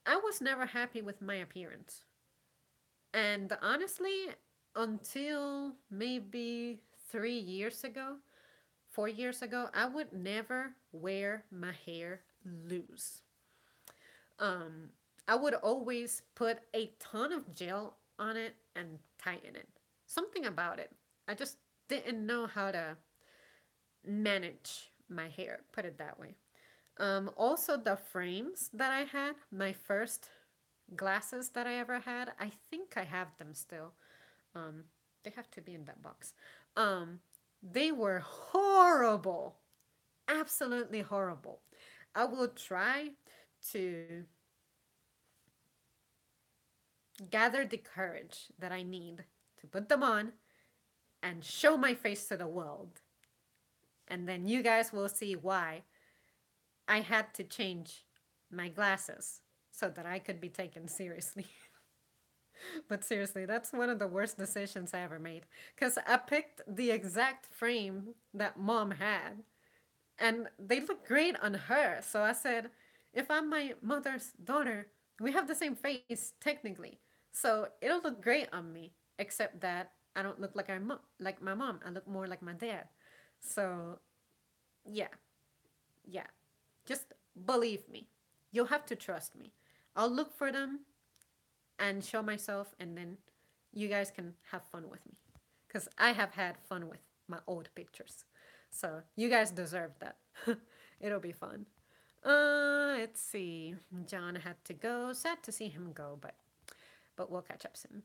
I was never happy with my appearance. And honestly, until maybe 3 years ago, 4 years ago, I would never wear my hair loose. Um, I would always put a ton of gel on it and tighten it. Something about it. I just didn't know how to manage my hair, put it that way. Also, the frames that I had, my first glasses that I ever had, I think I have them still. Um, they have to be in that box. Um, they were horrible, absolutely horrible. I will try to gather the courage that I need to put them on and show my face to the world. And then you guys will see why I had to change my glasses so that I could be taken seriously. But seriously, that's one of the worst decisions I ever made. Because I picked the exact frame that mom had, and they look great on her. So I said, if I'm my mother's daughter, we have the same face, technically. So it'll look great on me, except that I don't look like my mom. I look more like my dad. So, yeah, yeah. Just believe me. You'll have to trust me. I'll look for them and show myself, and then you guys can have fun with me. Because I have had fun with my old pictures. So you guys deserve that. It'll be fun. Let's see. John had to go. Sad to see him go, but we'll catch up soon.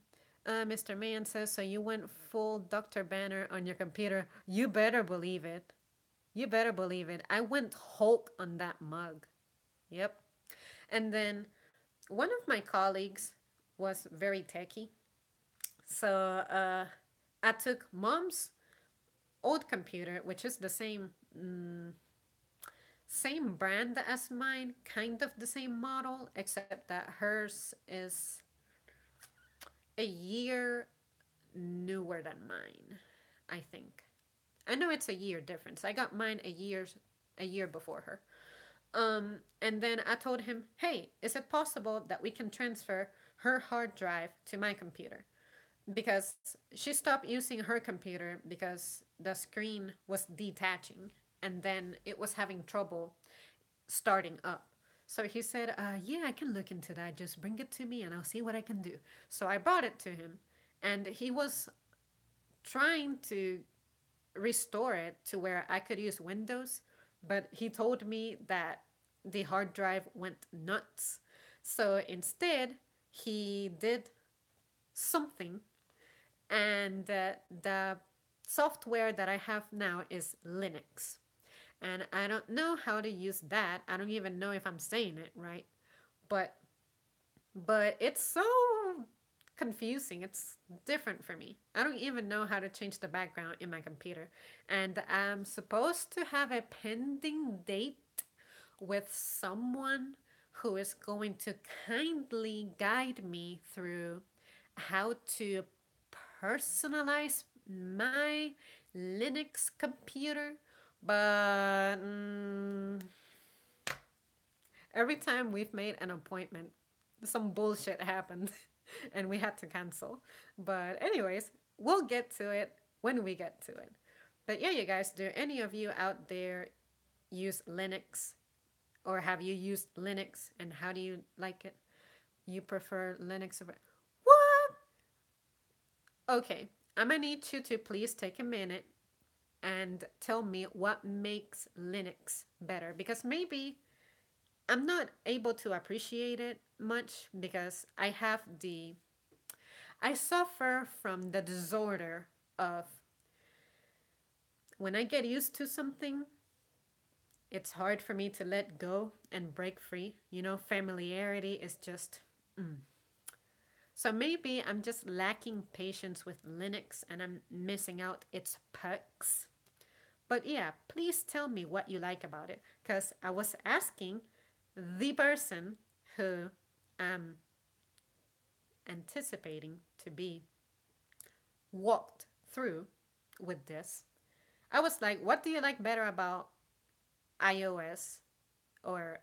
Mr. Man says, so you went full Dr. Banner on your computer. You better believe it. You better believe it. I went Hulk on that mug. Yep. And then one of my colleagues was very techy. So I took mom's old computer, which is the same brand as mine, kind of the same model, except that hers is a year newer than mine, I think. I know it's a year difference. I got mine a year before her. And then I told him, hey, is it possible that we can transfer her hard drive to my computer? Because she stopped using her computer because the screen was detaching and then it was having trouble starting up. So he said, yeah, I can look into that. Just bring it to me and I'll see what I can do. So I brought it to him and he was trying to restore it to where I could use Windows, but he told me that the hard drive went nuts. So instead, he did something, and the software that I have now is Linux. And I don't know how to use that. I don't even know if I'm saying it right. But it's so confusing. It's different for me. I don't even know how to change the background in my computer. And I'm supposed to have a pending date with someone who is going to kindly guide me through how to personalize my Linux computer. But every time we've made an appointment, some bullshit happened and we had to cancel. But, anyways, we'll get to it when we get to it. But yeah, you guys, do any of you out there use Linux, or have you used Linux, and how do you like it? You prefer Linux over. What? Okay, I'm gonna need you to please take a minute and tell me what makes Linux better, because maybe I'm not able to appreciate it much because I suffer from the disorder of when I get used to something, it's hard for me to let go and break free. Familiarity is just. So maybe I'm just lacking patience with Linux and I'm missing out its perks. But yeah, please tell me what you like about it. Because I was asking the person who I'm anticipating to be walked through with this. I was like, what do you like better about iOS? Or,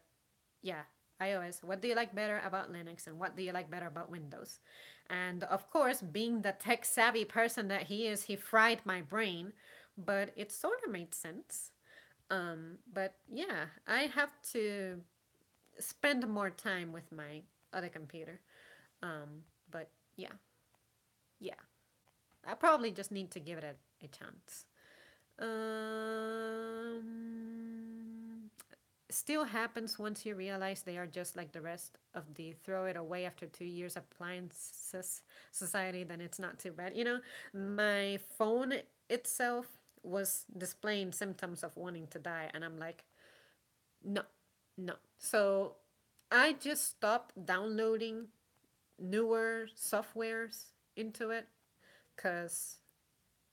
yeah, iOS. What do you like better about Linux? And what do you like better about Windows? And of course, being the tech savvy person that he is, he fried my brain, but it sort of made sense. But yeah, I have to spend more time with my other computer. But yeah, yeah, I probably just need to give it a chance. Still happens once you realize they are just like the rest of the throw it away after 2 years appliances society, then it's not too bad. My phone itself was displaying symptoms of wanting to die, and I'm like, no, no. So I just stopped downloading newer softwares into it because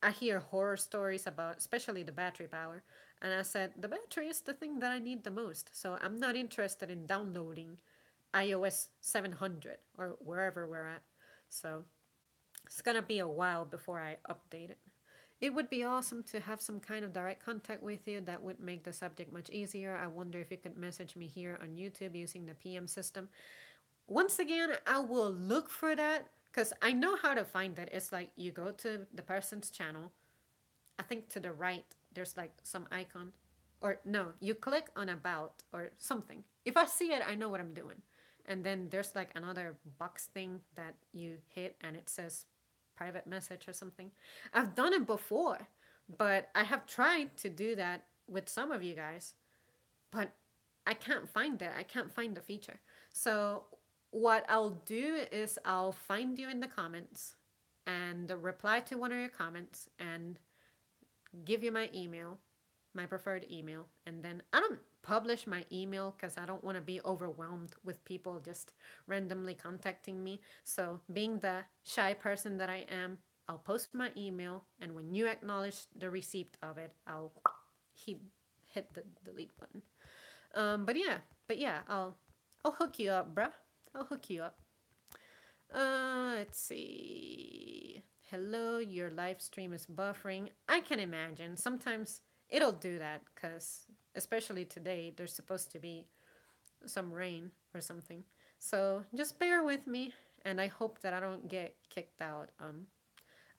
I hear horror stories about, especially the battery power. And I said, the battery is the thing that I need the most. So I'm not interested in downloading iOS 700 or wherever we're at. So it's going to be a while before I update it. It would be awesome to have some kind of direct contact with you. That would make the subject much easier. I wonder if you could message me here on YouTube using the PM system. Once again, I will look for that because I know how to find it. It's like you go to the person's channel. I think to the right, there's like some icon. Or no, you click on about or something. If I see it, I know what I'm doing. And then there's like another box thing that you hit and it says private message or something. I've done it before, but I have tried to do that with some of you guys, but I can't find it. I can't find the feature. So what I'll do is I'll find you in the comments and reply to one of your comments and give you my email, my preferred email, and then I don't publish my email because I don't want to be overwhelmed with people just randomly contacting me. So, being the shy person that I am, I'll post my email, and when you acknowledge the receipt of it, I'll hit, hit the delete button. But yeah, I'll hook you up, bruh. I'll hook you up. Let's see. Hello, your live stream is buffering. I can imagine. Sometimes it'll do that because, especially today, there's supposed to be some rain or something. So just bear with me, and I hope that I don't get kicked out.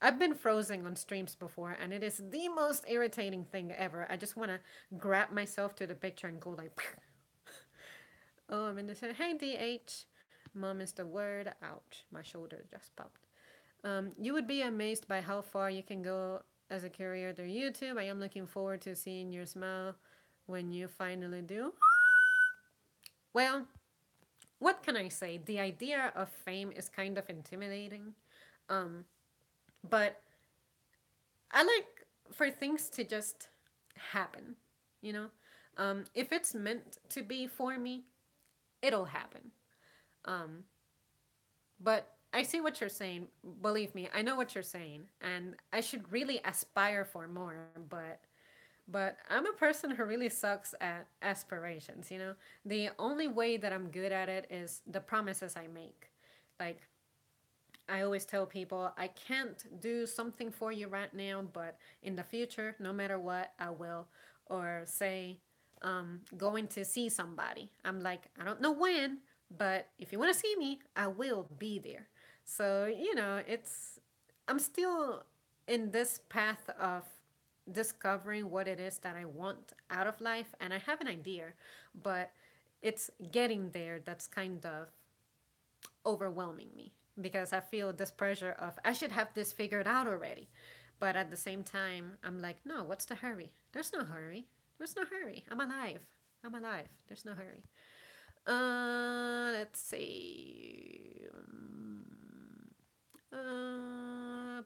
I've been frozen on streams before, and it is the most irritating thing ever. I just want to grab myself to the picture and go like, oh, I'm in the hey DH. Mom is the word. Ouch, my shoulder just popped. You would be amazed by how far you can go as a career through YouTube. I am looking forward to seeing your smile when you finally do. Well, what can I say? The idea of fame is kind of intimidating. Um, but I like for things to just happen, you know? If it's meant to be for me, it'll happen. Um, But I see what you're saying. Believe me, I know what you're saying, and I should really aspire for more. But I'm a person who really sucks at aspirations. The only way that I'm good at it is the promises I make. Like I always tell people, I can't do something for you right now, but in the future, no matter what, I will. Or say, going to see somebody. I'm like, I don't know when, but if you want to see me, I will be there. So, I'm still in this path of discovering what it is that I want out of life, and I have an idea, but it's getting there that's kind of overwhelming me because I feel this pressure of I should have this figured out already. But at the same time, I'm like, no, what's the hurry? There's no hurry. There's no hurry. I'm alive. I'm alive. There's no hurry. Let's see.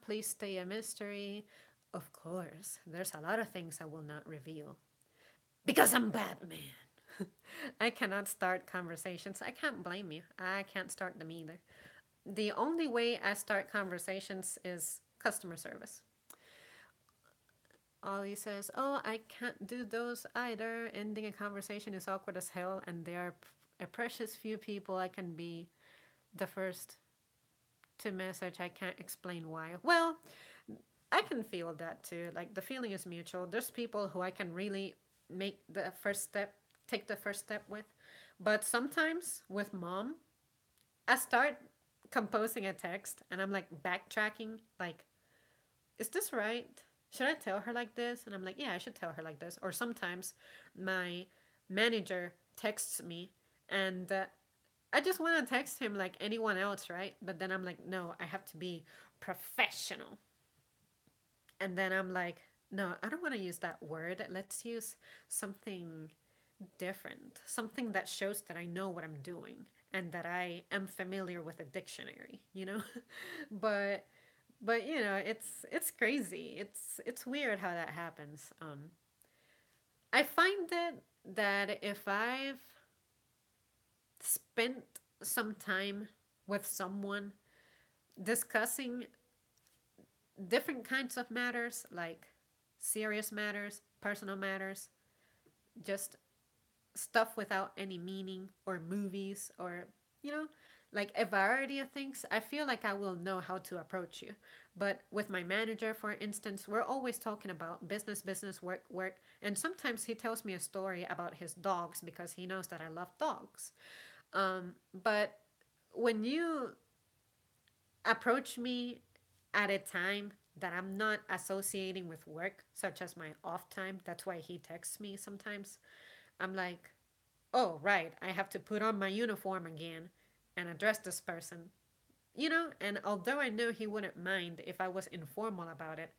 Please stay a mystery. Of course, there's a lot of things I will not reveal because I'm Batman. I cannot start conversations. I can't blame you. I can't start them either. The only way I start conversations is customer service. Ollie says, "Oh, I can't do those either. Ending a conversation is awkward as hell, and there are a precious few people I can be the first to message. I can't explain why." Well, I can feel that too. Like the feeling is mutual. There's people who I can really make the first step, take the first step with, but sometimes with mom, I start composing a text and I'm like backtracking, like, is this right? Should I tell her like this? And I'm like, yeah, I should tell her like this. Or sometimes my manager texts me and I just want to text him like anyone else, right? But then I'm like, no, I have to be professional. And then I'm like, no, I don't want to use that word. Let's use something different, something that shows that I know what I'm doing and that I am familiar with a dictionary, you know? but you know, it's crazy. It's weird how that happens. I find that if I've spent some time with someone discussing different kinds of matters, like serious matters, personal matters, just stuff without any meaning, or movies, or, you know, like a variety of things, I feel like I will know how to approach you. But with my manager, for instance, we're always talking about business, business, work, work. And sometimes he tells me a story about his dogs because he knows that I love dogs. But when you approach me at a time that I'm not associating with work, such as my off time, that's why he texts me sometimes. I'm like, oh, right, I have to put on my uniform again and address this person. You know, and although I know he wouldn't mind if I was informal about it,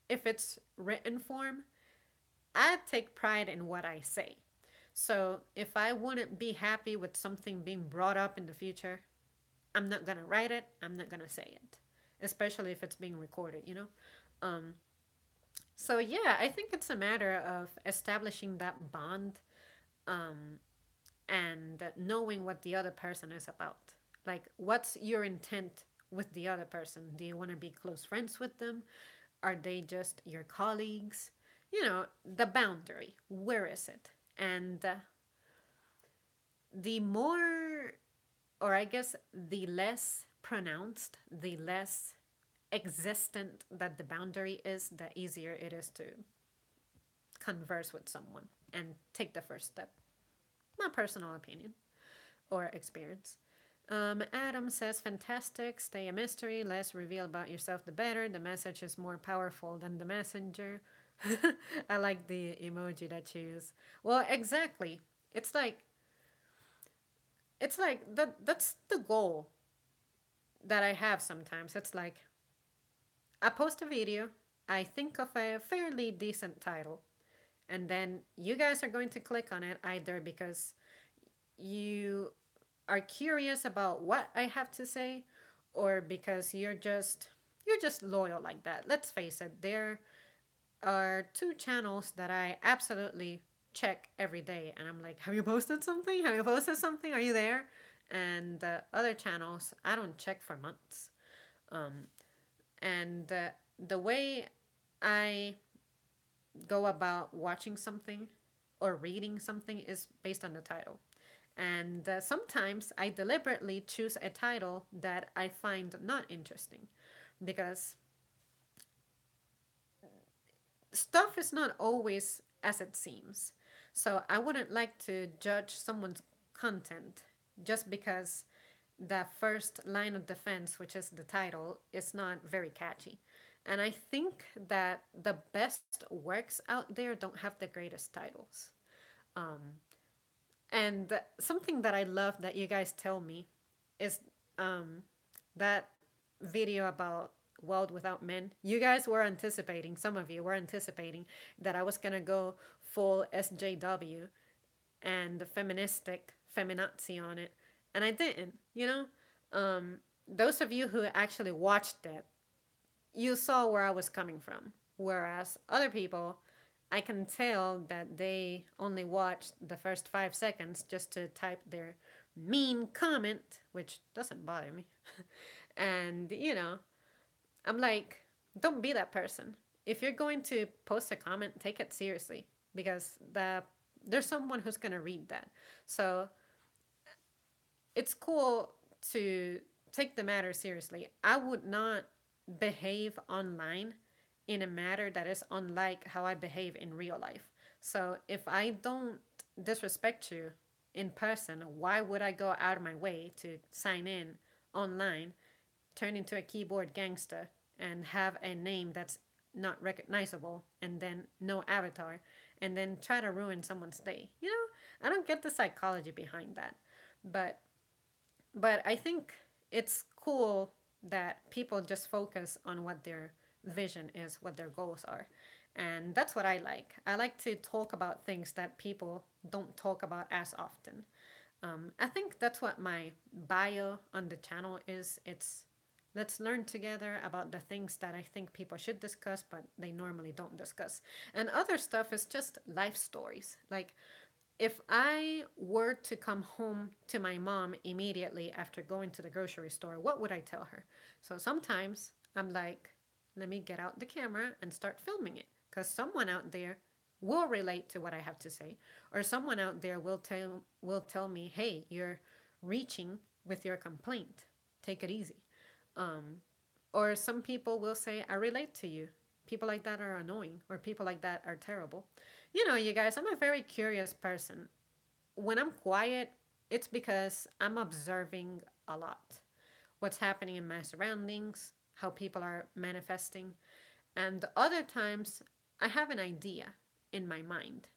if it's written form, I take pride in what I say. So if I wouldn't be happy with something being brought up in the future, I'm not gonna write it, I'm not gonna say it. Especially if it's being recorded, you know? Um, so yeah, I think it's a matter of establishing that bond, um, and knowing what the other person is about. Like, what's your intent with the other person? Do you want to be close friends with them? Are they just your colleagues? You know, the boundary. Where is it? And the more, or I guess the less pronounced, the less existent that the boundary is, the easier it is to converse with someone and take the first step. My personal opinion or experience. Adam says, fantastic, stay a mystery, less reveal about yourself the better. The message is more powerful than the messenger. I like the emoji that you use. Well, exactly. It's like that's the goal that I have sometimes. It's like I post a video, I think of a fairly decent title, and then you guys are going to click on it either because you are curious about what I have to say, or because you're just loyal like that. Let's face it, there are two channels that I absolutely check every day, and I'm like, have you posted something? Have you posted something? Are you there? And the other channels, I don't check for months. Um, and the way I go about watching something or reading something is based on the title. And sometimes I deliberately choose a title that I find not interesting because stuff is not always as it seems. So I wouldn't like to judge someone's content just because the first line of defense, which is the title, is not very catchy. And I think that the best works out there don't have the greatest titles. Um, And something that I love that you guys tell me is um, that video about World Without Men. You guys were anticipating, some of you were anticipating that I was gonna go full SJW and the feministic feminazi on it, and I didn't. Those of you who actually watched it, you saw where I was coming from. Whereas other people, I can tell that they only watched the first 5 seconds just to type their mean comment, which doesn't bother me. And, I'm like, don't be that person. If you're going to post a comment, take it seriously because there's someone who's going to read that. So it's cool to take the matter seriously. I would not behave online in a matter that is unlike how I behave in real life. So if I don't disrespect you in person, why would I go out of my way to sign in online, turn into a keyboard gangster, and have a name that's not recognizable, and then no avatar, and then try to ruin someone's day? I don't get the psychology behind that. But I think it's cool that people just focus on what their vision is, what their goals are. And that's what I like. I like to talk about things that people don't talk about as often. I think that's what my bio on the channel is. It's let's learn together about the things that I think people should discuss, but they normally don't discuss. And other stuff is just life stories. Like, if I were to come home to my mom immediately after going to the grocery store, what would I tell her? So sometimes I'm like, let me get out the camera and start filming it because someone out there will relate to what I have to say, or someone out there will tell me, "Hey, you're reaching with your complaint. Take it easy." Um, or some people will say, "I relate to you." People like that are annoying, or people like that are terrible. You guys, I'm a very curious person. When I'm quiet, it's because I'm observing a lot. What's happening in my surroundings, how people are manifesting. And other times, I have an idea in my mind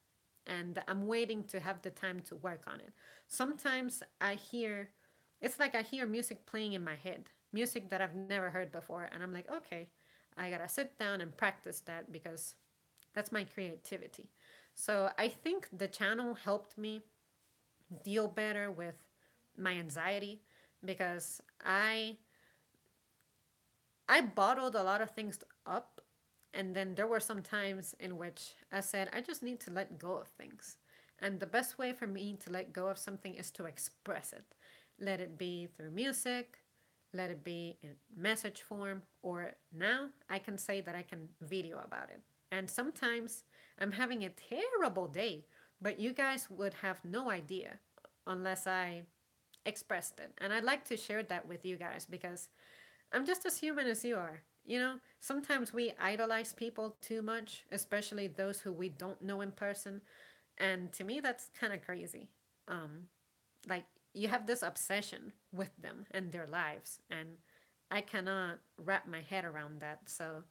and I'm waiting to have the time to work on it. Sometimes it's like I hear music playing in my head, music that I've never heard before. And I'm like, okay, I gotta sit down and practice that because that's my creativity. So I think the channel helped me deal better with my anxiety because I bottled a lot of things up, and then there were some times in which I said I just need to let go of things. And the best way for me to let go of something is to express it. Let it be through music, let it be in message form, or now I can say that I can video about it. And sometimes I'm having a terrible day, but you guys would have no idea unless I expressed it. And I'd like to share that with you guys because I'm just as human as you are. Sometimes we idolize people too much, especially those who we don't know in person. And to me, that's kind of crazy. Um, like, you have this obsession with them and their lives, and I cannot wrap my head around that. So,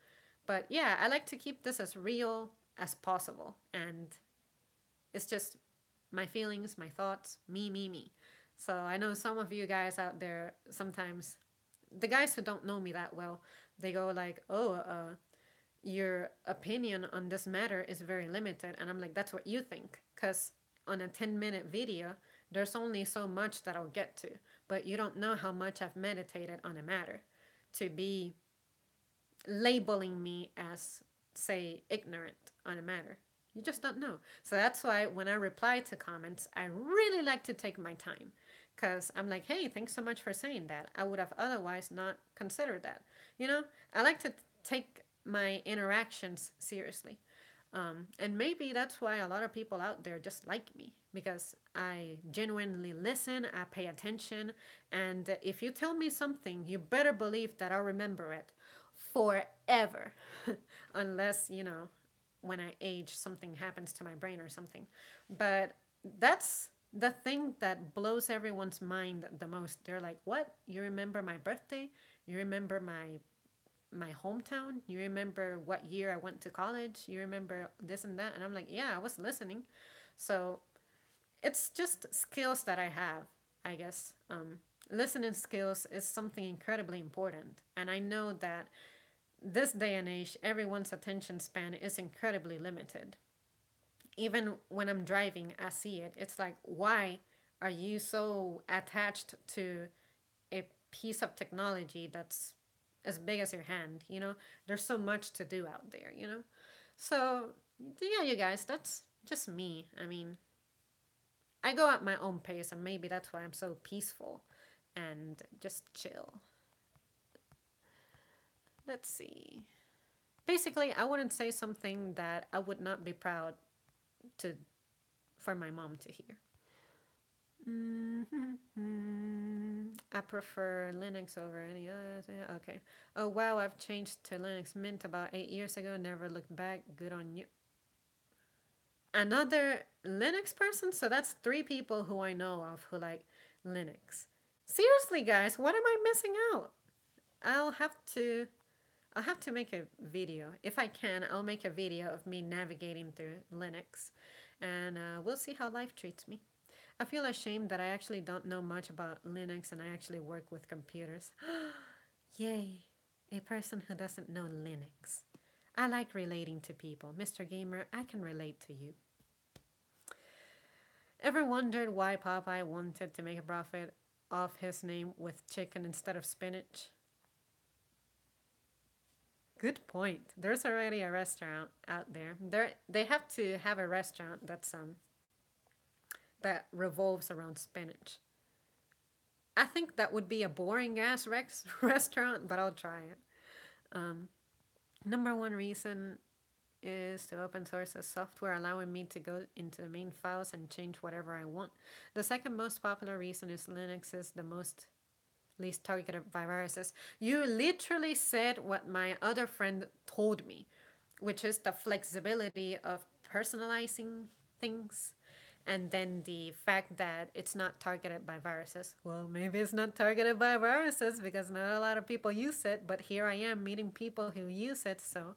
but yeah, I like to keep this as real as possible. And it's just my feelings, my thoughts, me. So I know some of you guys out there sometimes, the guys who don't know me that well, they go like, "Oh, your opinion on this matter is very limited," and I'm like, "That's what you think," because on a 10-minute video, there's only so much that I'll get to, but you don't know how much I've meditated on a matter to be labeling me as, say, ignorant on a matter. You just don't know. So that's why when I reply to comments, I really like to take my time because I'm like, hey, thanks so much for saying that. I would have otherwise not considered that. I like to take my interactions seriously. And maybe that's why a lot of people out there just like me because I genuinely listen, I pay attention, and if you tell me something, you better believe that I'll remember it forever. Unless, when I age, something happens to my brain or something. But that's the thing that blows everyone's mind the most. They're like, "What? You remember my birthday? You remember my hometown? You remember what year I went to college? You remember this and that?" And I'm like, "Yeah, I was listening." So it's just skills that I have, I guess. Listening skills is something incredibly important. And I know that this day and age, everyone's attention span is incredibly limited. Even when I'm driving, I see it. It's like, why are you so attached to a piece of technology that's as big as your hand? There's so much to do out there. So, yeah, you guys, that's just me. I mean, I go at my own pace, and maybe that's why I'm so peaceful and just chill. Let's see. Basically, I wouldn't say something that I would not be proud to for my mom to hear. I prefer Linux over any other. Okay. Oh wow, I've changed to Linux Mint about 8 years ago. Never looked back. Good on you. Another Linux person? So that's three people who I know of who like Linux. Seriously, guys, what am I missing out? I'll have to I'll have to make a video. If I can, I'll make a video of me navigating through Linux. And we'll see how life treats me. I feel ashamed that I actually don't know much about Linux and I actually work with computers. Yay, a person who doesn't know Linux. I like relating to people. Mr. Gamer, I can relate to you. Ever wondered why Popeye wanted to make a profit off his name with chicken instead of spinach? Good point. There's already a restaurant out there. They have to have a restaurant that revolves around spinach. I think that would be a boring ass restaurant, but I'll try it. Um, Number one reason is to open source a software allowing me to go into the main files and change whatever I want. The second most popular reason is Linux is the most least targeted by viruses. You literally said what my other friend told me, which is the flexibility of personalizing things and then the fact that it's not targeted by viruses. Well, maybe it's not targeted by viruses because not a lot of people use it, but here I am meeting people who use it, so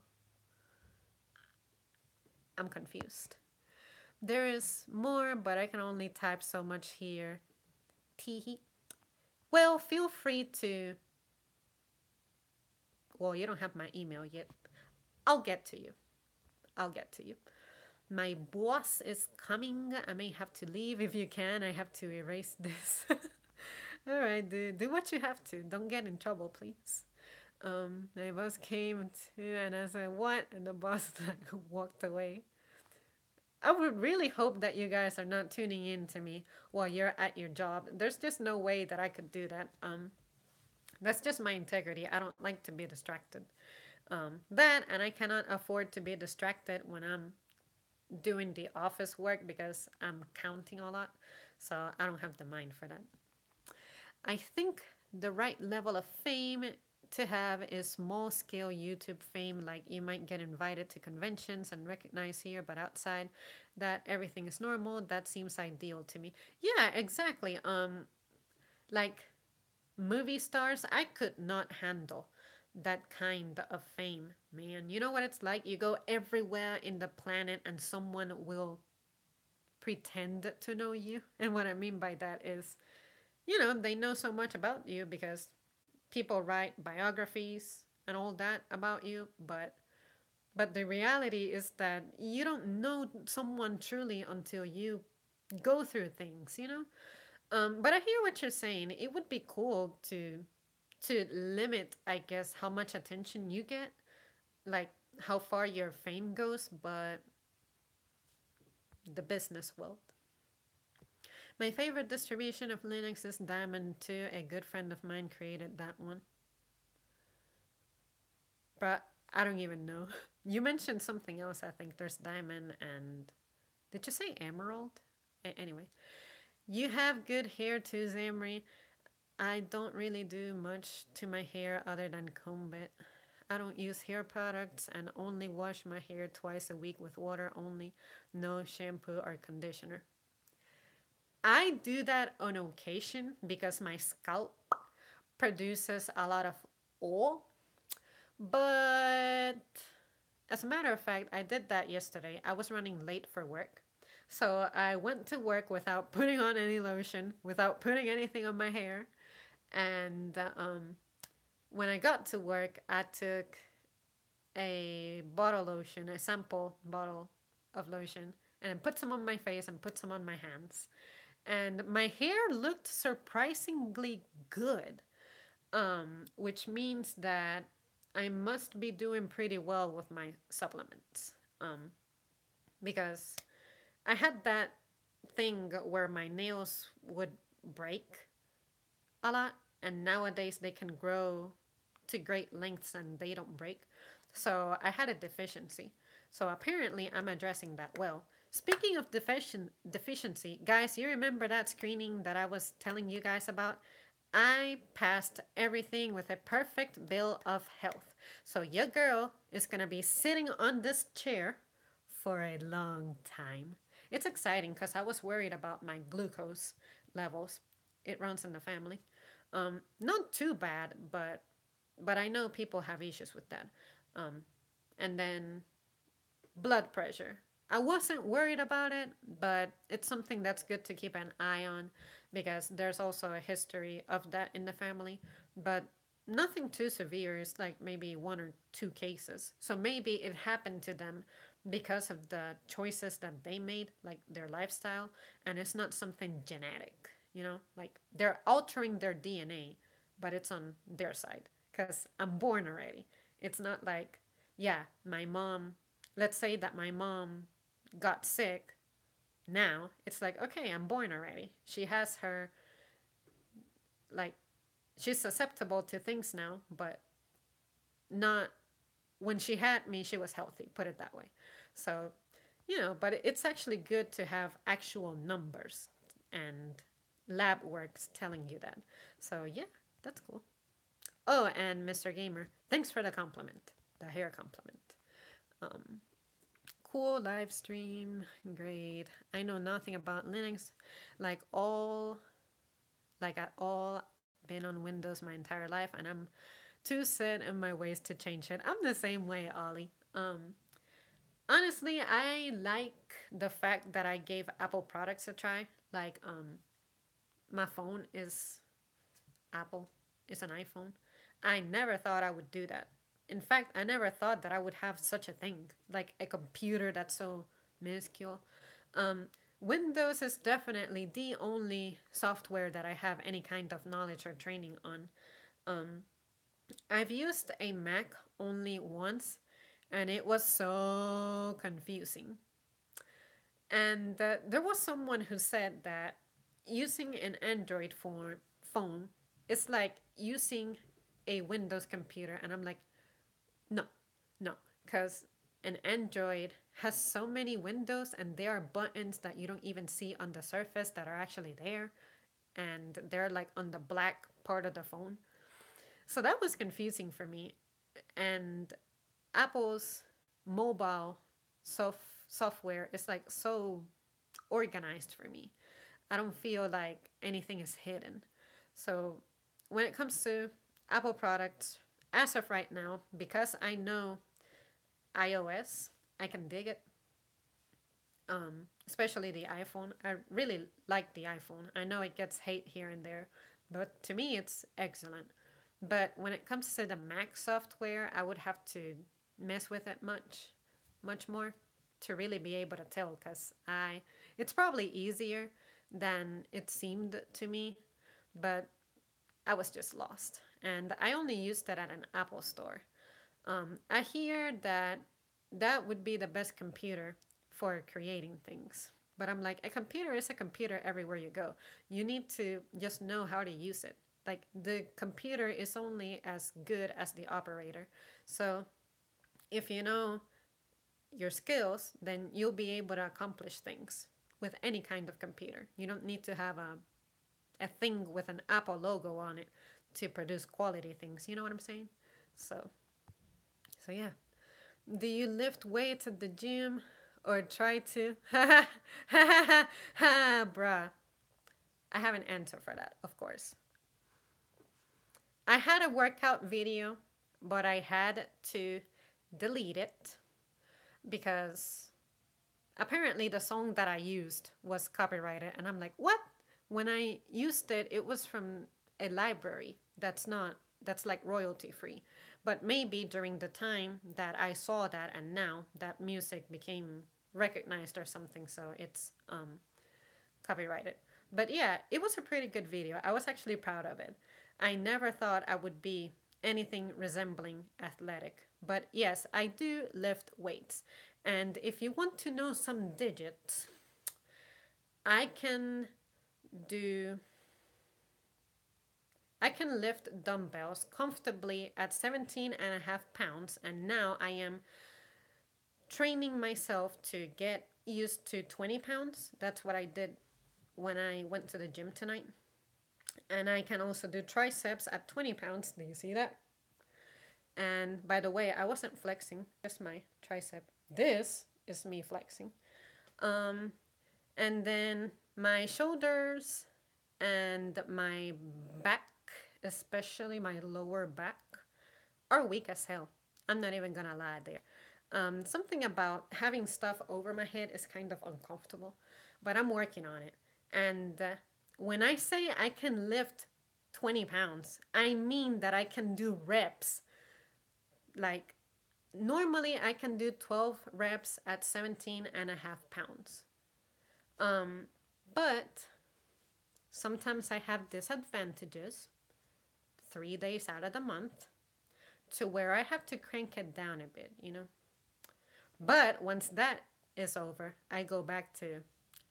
I'm confused. There is more, but I can only type so much here. Teehee. Well, feel free to. Well, you don't have my email yet. I'll get to you. I'll get to you. My boss is coming. I may have to leave if you can. I have to erase this. All right, do what you have to. Don't get in trouble, please. My boss came to, and I said, "What?" And the boss like walked away. I would really hope that you guys are not tuning in to me while you're at your job. There's just no way that I could do that. That's just my integrity. I don't like to be distracted. That, and I cannot afford to be distracted when I'm doing the office work because I'm counting a lot. So I don't have the mind for that. I think the right level of fame to have is small scale YouTube fame. Like you might get invited to conventions and recognized here, but outside that everything is normal. That seems ideal to me. Yeah, exactly. Like movie stars, I could not handle that kind of fame, man. You know what it's like? You go everywhere in the planet and someone will pretend to know you. And what I mean by that is, they know so much about you because people write biographies and all that about you, but the reality is that you don't know someone truly until you go through things. But I hear what you're saying. It would be cool to limit, I guess, how much attention you get, like how far your fame goes, but the business world. My favorite distribution of Linux is Diamond 2. A good friend of mine created that one. But I don't even know. You mentioned something else, I think. There's Diamond and. Did you say Emerald? Anyway. You have good hair too, Zamri. I don't really do much to my hair other than comb it. I don't use hair products and only wash my hair twice a week with water only, no shampoo or conditioner. I do that on occasion because my scalp produces a lot of oil, but as a matter of fact, I did that yesterday. I was running late for work. So I went to work without putting on any lotion, without putting anything on my hair. And when I got to work, I took a bottle lotion, a sample bottle of lotion, and put some on my face and put some on my hands. And my hair looked surprisingly good, which means that I must be doing pretty well with my supplements. Because I had that thing where my nails would break a lot, and nowadays they can grow to great lengths and they don't break. So I had a deficiency. So apparently I'm addressing that well. Speaking of deficiency, guys, you remember that screening that I was telling you guys about? I passed everything with a perfect bill of health. So your girl is going to be sitting on this chair for a long time. It's exciting because I was worried about my glucose levels. It runs in the family. Not too bad, but I know people have issues with that. Um, and then blood pressure. I wasn't worried about it, but it's something that's good to keep an eye on because there's also a history of that in the family, but nothing too severe. It's like maybe one or two cases. So maybe it happened to them because of the choices that they made, like their lifestyle, and it's not something genetic, like they're altering their DNA, but it's on their side because I'm born already. It's not like, yeah, my mom, let's say that my mom got sick now. It's like, okay, I'm born already. She has her, like, she's susceptible to things now, but not when she had me, she was healthy, put it that way. So, but it's actually good to have actual numbers and lab works telling you that. So, yeah, that's cool. Oh, and Mr. Gamer, thanks for the compliment, the hair compliment. Um, Cool live stream. Great. I know nothing about Linux. Like all, like at all, been on Windows my entire life, and I'm too set in my ways to change it. I'm the same way, Ollie. Honestly, I like the fact that I gave Apple products a try. Like, my phone is Apple. It's an iPhone. I never thought I would do that. In fact, I never thought that I would have such a thing, like a computer that's so minuscule. Um, Windows is definitely the only software that I have any kind of knowledge or training on. Um, I've used a Mac only once, and it was so confusing. And there was someone who said that using an Android phone is like using a Windows computer. And I'm like, no, no, because an Android has so many windows and there are buttons that you don't even see on the surface that are actually there. And they're like on the black part of the phone. So that was confusing for me. And Apple's mobile software is like so organized for me. I don't feel like anything is hidden. So when it comes to Apple products, as of right now, because I know iOS, I can dig it. Especially the iPhone. I really like the iPhone. I know it gets hate here and there, but to me it's excellent. But when it comes to the Mac software, I would have to mess with it much more to really be able to tell because it's probably easier than it seemed to me, but I was just lost. And I only used it at an Apple store. I hear that that would be the best computer for creating things. But I'm like, a computer is a computer everywhere you go. You need to just know how to use it. Like, the computer is only as good as the operator. So, if you know your skills, then you'll be able to accomplish things with any kind of computer. You don't need to have a thing with an Apple logo on it to produce quality things. You know what I'm saying? So, so yeah. Do you lift weights at the gym or try to? Ha ha ha, bruh. I have an answer for that, of course. I had a workout video, but I had to delete it because apparently the song that I used was copyrighted. And I'm like, what? When I used it, it was from a library that's not, that's like royalty free. But maybe during the time that I saw that and now that music became recognized or something, so it's copyrighted. But yeah, it was a pretty good video. I was actually proud of it. I never thought I would be anything resembling athletic. But yes, I do lift weights. And if you want to know some digits, I can do I can lift dumbbells comfortably at 17 and a half pounds, and now I am training myself to get used to 20 pounds. That's what I did when I went to the gym tonight. And I can also do triceps at 20 pounds. Do you see that? And by the way, I wasn't flexing, just my tricep. This is me flexing. Um, and then my shoulders and my back, especially my lower back, are weak as hell. I'm not even gonna lie there. Something about having stuff over my head is kind of uncomfortable, but I'm working on it. And when I say I can lift 20 pounds, I mean that I can do reps. Like, normally I can do 12 reps at 17 and a half pounds. Um, but sometimes I have disadvantages 3 days out of the month to where I have to crank it down a bit, you know? But once that is over, I go back to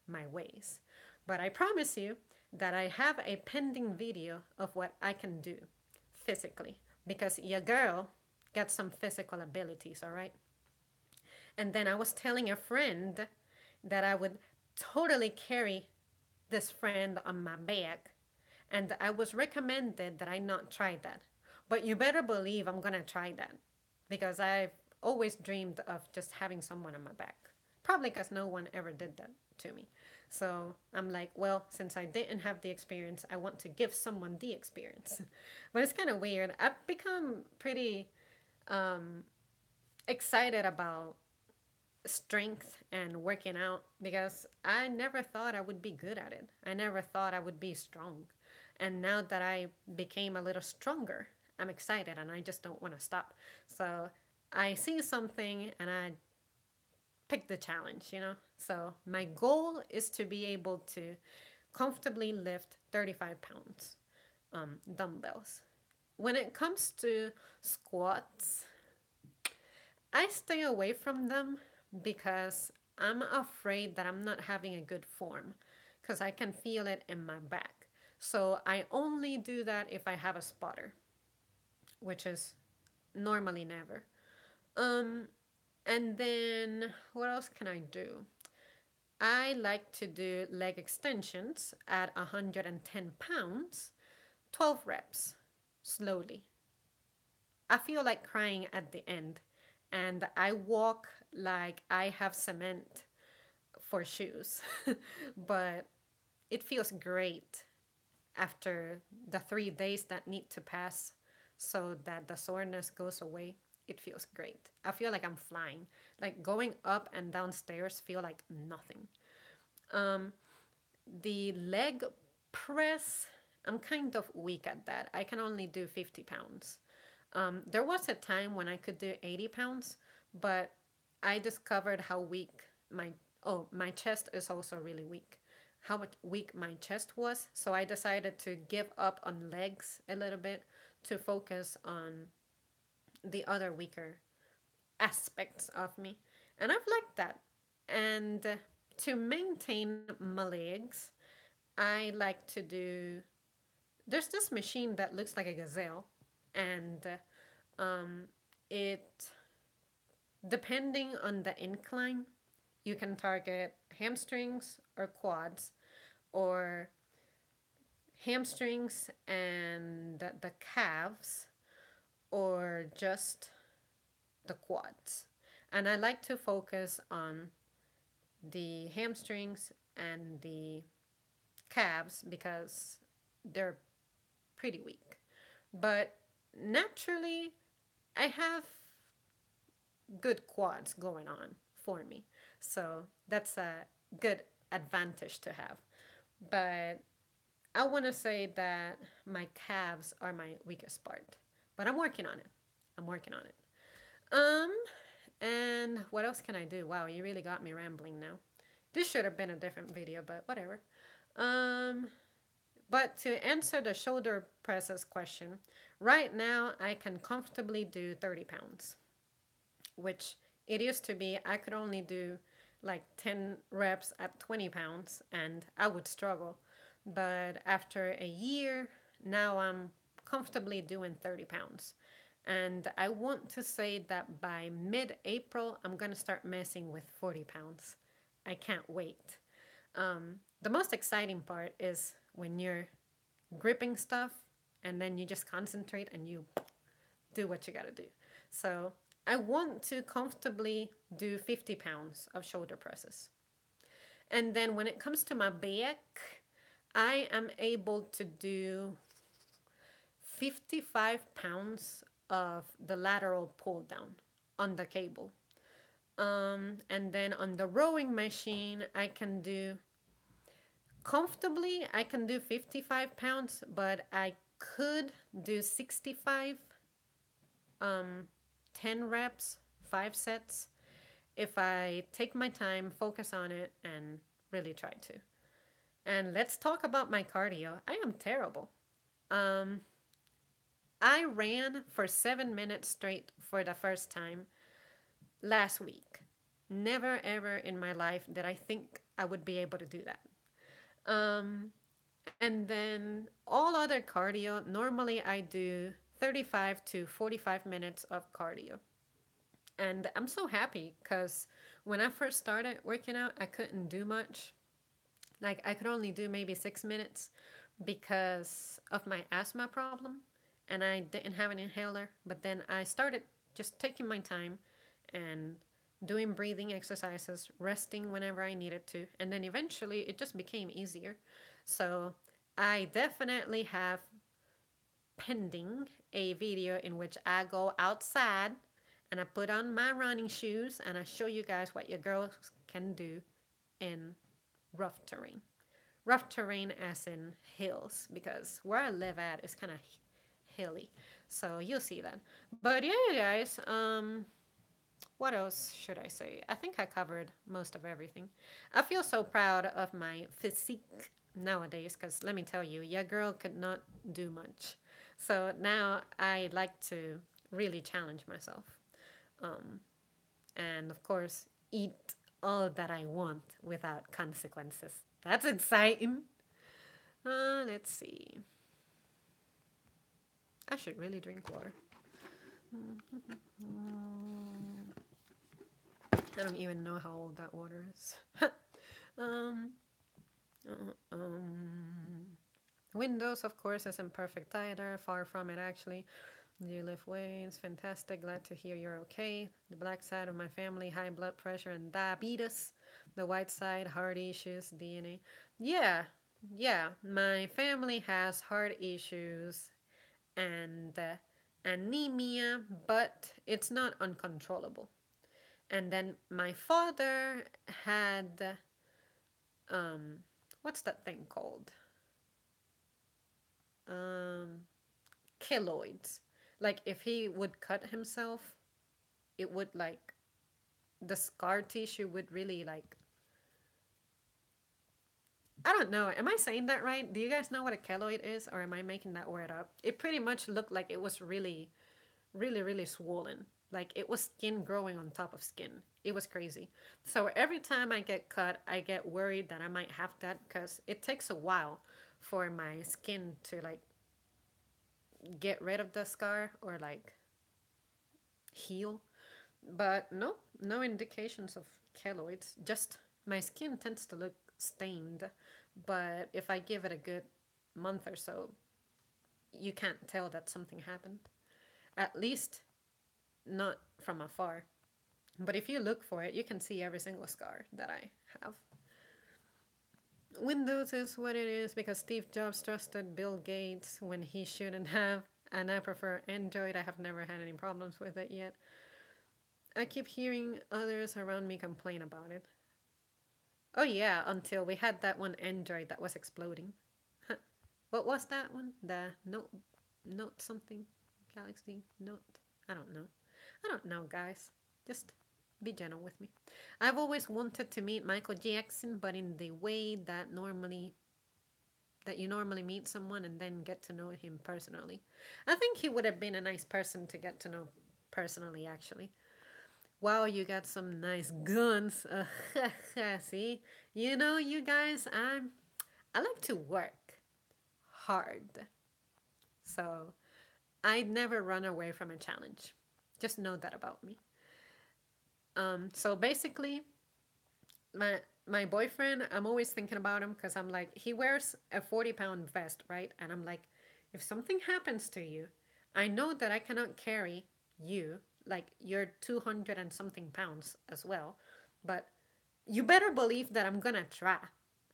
my ways. But I promise you that I have a pending video of what I can do physically because your girl got some physical abilities, all right? And then I was telling a friend that I would totally carry this friend on my back, and I was recommended that I not try that. But you better believe I'm gonna try that because I've always dreamed of just having someone on my back. Probably because no one ever did that to me. So I'm like, well, since I didn't have the experience, I want to give someone the experience. But it's kind of weird. I've become pretty um, excited about strength and working out because I never thought I would be good at it. I never thought I would be strong. And now that I became a little stronger, I'm excited and I just don't want to stop. So I see something and I pick the challenge, you know? So my goal is to be able to comfortably lift 35 pounds dumbbells. When it comes to squats, I stay away from them because I'm afraid that I'm not having a good form because I can feel it in my back. So I only do that if I have a spotter, which is normally never. Um, and then what else can I do? I like to do leg extensions at 110 pounds, 12 reps, slowly. I feel like crying at the end, and I walk like I have cement for shoes, but it feels great after the 3 days that need to pass so that the soreness goes away. It feels great. I feel like I'm flying. Like going up and downstairs feel like nothing. Um, the leg press, I'm kind of weak at that. I can only do 50 pounds. There was a time when I could do 80 pounds, but I discovered how weak my chest is also really weak. How much weak my chest was. So I decided to give up on legs a little bit to focus on the other weaker aspects of me. And I've liked that. And to maintain my legs, I like to do. There's this machine that looks like a gazelle, and it depending on the incline, you can target hamstrings or quads, or hamstrings and the calves, or just the quads. And I like to focus on the hamstrings and the calves because they're pretty weak. But naturally, I have good quads going on for me. So that's a good advantage to have. But I want to say that my calves are my weakest part. But I'm working on it. I'm working on it. Um, and what else can I do? Wow, you really got me rambling now. This should have been a different video, but whatever. Um, but to answer the shoulder presses question, right now I can comfortably do 30 pounds, which it used to be I could only do like 10 reps at 20 pounds and I would struggle. But after a year, now I'm comfortably doing 30 pounds. And I want to say that by mid April, I'm going to start messing with 40 pounds. I can't wait. The most exciting part is when you're gripping stuff and then you just concentrate and you do what you got to do. So I want to comfortably do 50 pounds of shoulder presses. And then when it comes to my back, I am able to do 55 pounds of the lateral pull down on the cable. And then on the rowing machine, I can do 55 pounds, but I could do 65, um, 10 reps, 5 sets, if I take my time, focus on it, and really try to. And let's talk about my cardio. I am terrible. Um, I ran for 7 minutes straight for the first time last week. Never ever in my life did I think I would be able to do that. Um, and then all other cardio, normally I do 35 to 45 minutes of cardio. And I'm so happy because when I first started working out, I couldn't do much. Like, I could only do maybe 6 minutes because of my asthma problem. And I didn't have an inhaler. But then I started just taking my time and doing breathing exercises, resting whenever I needed to. And then eventually it just became easier. So I definitely have pending a video in which I go outside and I put on my running shoes and I show you guys what your girls can do in rough terrain. Rough terrain as in hills, because where I live at is kind of hilly. So you'll see that. But yeah, guys, what else should I say? I think I covered most of everything. I feel so proud of my physique nowadays because let me tell you, your girl could not do much. So now I like to really challenge myself. Um, and of course, eat all that I want without consequences. That's exciting. Let's see. I should really drink water. I don't even know how old that water is. um, um, Windows, of course, isn't perfect either. Far from it, actually. Do you lift weights? Fantastic. Glad to hear you're okay. The black side of my family, high blood pressure and diabetes. The white side, heart issues, DNA. Yeah, yeah. My family has heart issues and anemia, but it's not uncontrollable. And then my father had, um, what's that thing called? Um, Keloids. Like if he would cut himself, it would like the scar tissue would really like I don't know. Am I saying that right? Do you guys know what a keloid is, or am I making that word up? It pretty much looked like it was really, really, really swollen. Like it was skin growing on top of skin. It was crazy. So every time I get cut, I get worried that I might have that because it takes a while for my skin to like get rid of the scar or like heal. But no, no indications of keloids. Just my skin tends to look stained. But if I give it a good month or so, you can't tell that something happened. At least not from afar. But if you look for it, you can see every single scar that I have. Windows is what it is because Steve Jobs trusted Bill Gates when he shouldn't have. And I prefer Android. I have never had any problems with it yet. I keep hearing others around me complain about it. Oh yeah, until we had that one Android that was exploding. What was that one? The Note something Galaxy Note. I don't know. I don't know, guys. Just be gentle with me. I've always wanted to meet Michael Jackson, but in the way that you normally meet someone and then get to know him personally. I think he would have been a nice person to get to know personally, actually. Wow, you got some nice guns. See, you guys, I like to work hard, so I never run away from a challenge. Just know that about me. So basically, my my boyfriend, I'm always thinking about him because I'm like, he wears a 40-pound vest, right? And I'm like, if something happens to you, I know that I cannot carry you, like you're 200 and something pounds as well, but you better believe that I'm gonna try.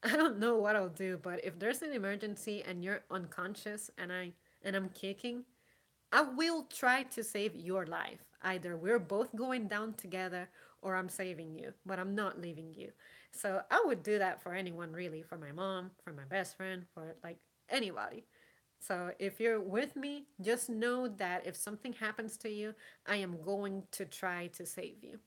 I don't know what I'll do, but if there's an emergency and you're unconscious and I'm kicking, I will try to save your life. Either we're both going down together or I'm saving you, but I'm not leaving you. So I would do that for anyone, really, for my mom, for my best friend, for like anybody. So if you're with me, just know that if something happens to you, I am going to try to save you.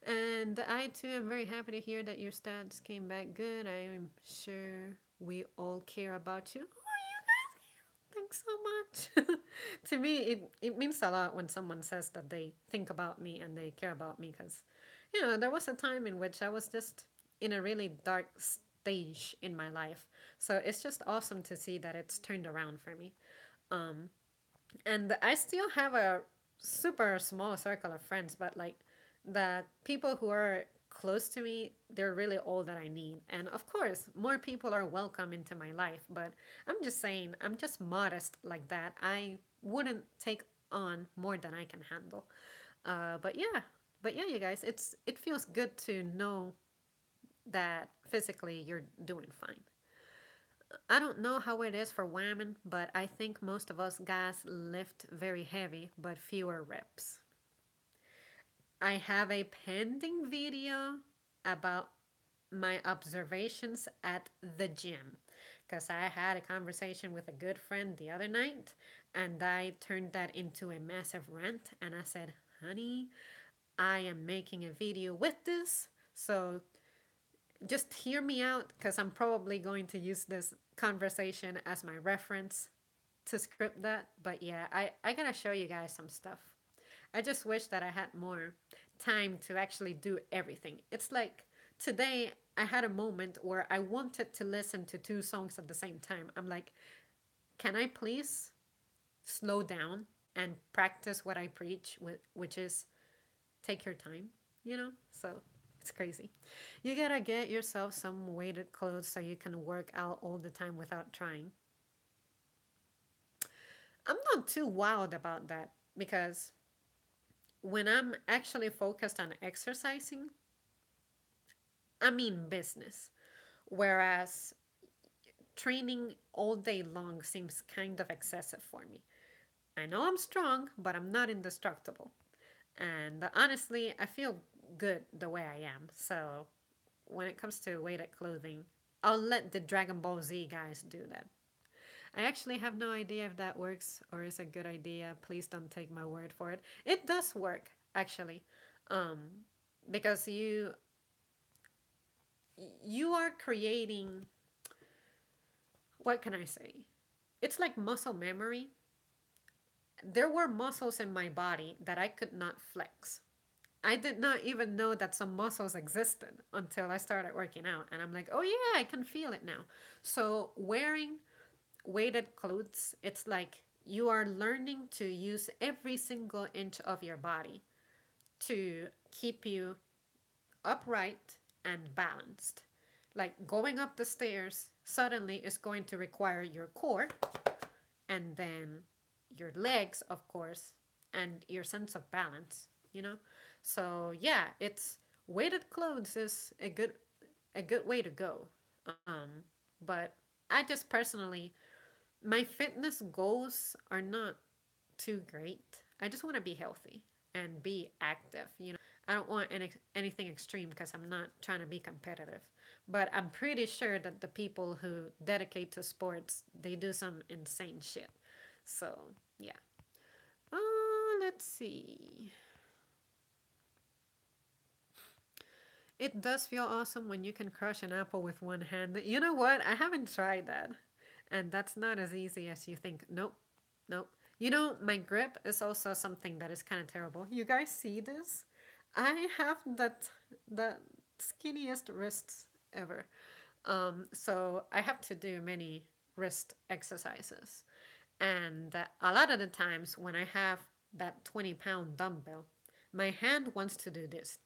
And I too am very happy to hear that your stats came back good. I am sure we all care about you. Thanks so much. To me, it means a lot when someone says that they think about me and they care about me because, there was a time in which I was just in a really dark stage in my life. So it's just awesome to see that it's turned around for me. Um, and I still have a super small circle of friends, but like the people who are close to me, they're really all that I need. And of course, more people are welcome into my life, but I'm just saying, I'm just modest like that. I wouldn't take on more than I can handle. But yeah, you guys, it feels good to know that physically you're doing fine. I don't know how it is for women, but I think most of us guys lift very heavy but fewer reps. I have a pending video about my observations at the gym because I had a conversation with a good friend the other night and I turned that into a massive rant and I said, honey, I am making a video with this. So just hear me out because I'm probably going to use this conversation as my reference to script that. But yeah, I gotta show you guys some stuff. I just wish that I had more time to actually do everything. It's like today I had a moment where I wanted to listen to two songs at the same time. I'm like, can I please slow down and practice what I preach, which is take your time, So it's crazy. You gotta get yourself some weighted clothes so you can work out all the time without trying. I'm not too wild about that because when I'm actually focused on exercising, I mean business. Whereas training all day long seems kind of excessive for me. I know I'm strong, but I'm not indestructible. And honestly, I feel good the way I am. So when it comes to weighted clothing, I'll let the Dragon Ball Z guys do that. I actually have no idea if that works or is a good idea. Please don't take my word for it. It does work, actually. Um, because you are creating, what can I say? It's like muscle memory. There were muscles in my body that I could not flex. I did not even know that some muscles existed until I started working out. And I'm like, oh yeah, I can feel it now. So wearing weighted clothes, it's like you are learning to use every single inch of your body to keep you upright and balanced. Like going up the stairs suddenly is going to require your core and then your legs, of course, and your sense of balance. So yeah, it's weighted clothes is a good way to go. But I just personally, my fitness goals are not too great. I just want to be healthy and be active. I don't want anything extreme because I'm not trying to be competitive. But I'm pretty sure that the people who dedicate to sports, they do some insane shit. So, yeah. Let's see. It does feel awesome when you can crush an apple with one hand. You know what? I haven't tried that. And that's not as easy as you think. Nope. Nope. You know, my grip is also something that is kind of terrible. You guys see this? I have the skinniest wrists ever. So I have to do many wrist exercises. And a lot of the times when I have that 20-pound dumbbell, my hand wants to do this.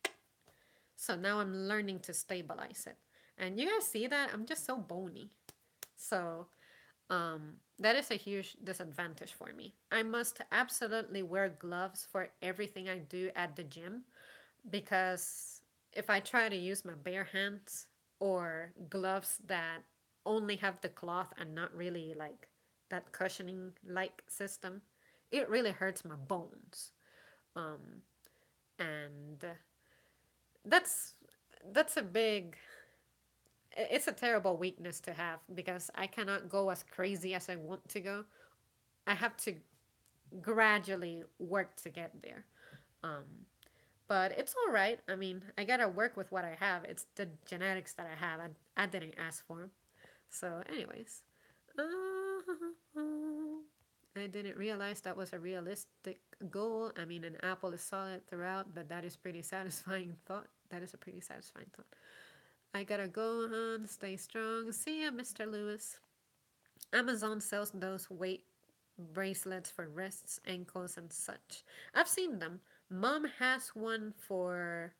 So now I'm learning to stabilize it. And you guys see that? I'm just so bony. So that is a huge disadvantage for me. I must absolutely wear gloves for everything I do at the gym because if I try to use my bare hands or gloves that only have the cloth and not really like that cushioning like system, it really hurts my bones. Um, and that's that's a big it's a terrible weakness to have because I cannot go as crazy as I want to go. I have to gradually work to get there. Um, but it's all right. I mean, I gotta work with what I have. It's the genetics that I have. I didn't ask for 'em. So, anyways, I didn't realize that was a realistic goal. I mean, an apple is solid throughout, but that is pretty satisfying thought. That is a pretty satisfying thought. I gotta go on, stay strong. See ya, Mr. Lewis. Amazon sells those weight bracelets for wrists, ankles, and such. I've seen them. Mom has one for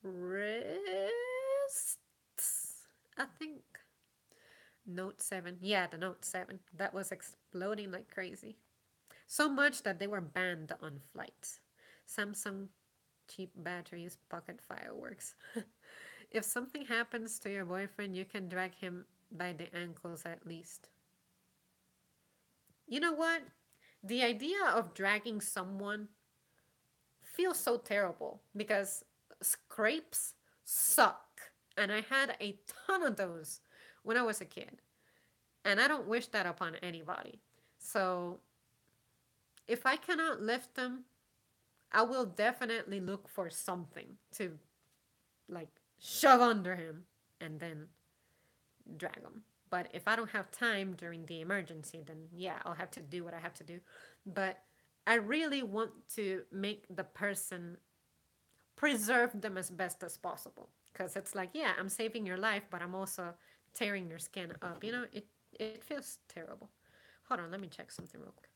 wrists, I think. Note 7. Yeah, the Note 7. That was exploding like crazy. So much that they were banned on flights. Samsung cheap batteries, pocket fireworks. If something happens to your boyfriend, you can drag him by the ankles at least. You know what? The idea of dragging someone feels so terrible because scrapes suck. And I had a ton of those when I was a kid. And I don't wish that upon anybody. So if I cannot lift them, I will definitely look for something to like shove under him and then drag him. But if I don't have time during the emergency, then yeah, I'll have to do what I have to do. But I really want to make the person preserve them as best as possible. Because it's like, yeah, I'm saving your life, but I'm also tearing your skin up. You know, it feels terrible. Hold on, let me check something real quick.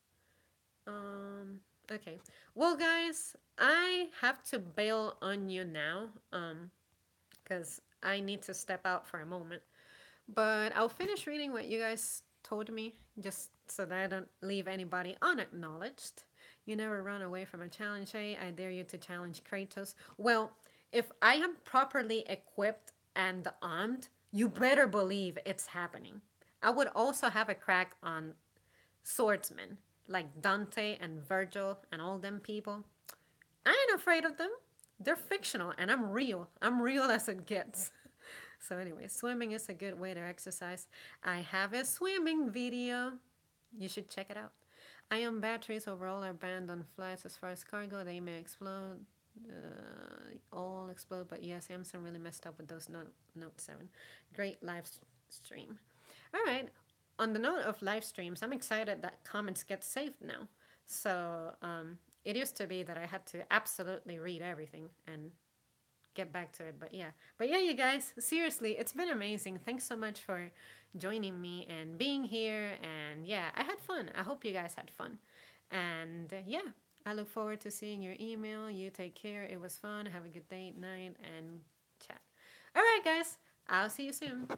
Okay. Well, guys, I have to bail on you now. Because I need to step out for a moment. But I'll finish reading what you guys told me, just so that I don't leave anybody unacknowledged. You never run away from a challenge, eh? I dare you to challenge Kratos. Well, if I am properly equipped and armed, you better believe it's happening. I would also have a crack on swordsmen, like Dante and Virgil and all them people. I ain't afraid of them. They're fictional and I'm real. I'm real as it gets. So anyway, swimming is a good way to exercise. I have a swimming video. You should check it out. Ion batteries overall are banned on flights as far as cargo. They may explode. All explode, but yeah, Samsung really messed up with those Note 7. Great live stream. All right. On the note of live streams, I'm excited that comments get saved now. So it used to be that I had to absolutely read everything and get back to it. But yeah, you guys, seriously, it's been amazing. Thanks so much for joining me and being here. And yeah, I had fun. I hope you guys had fun. And yeah, I look forward to seeing your email. You take care. It was fun. Have a good day, night, and chat. All right, guys. I'll see you soon.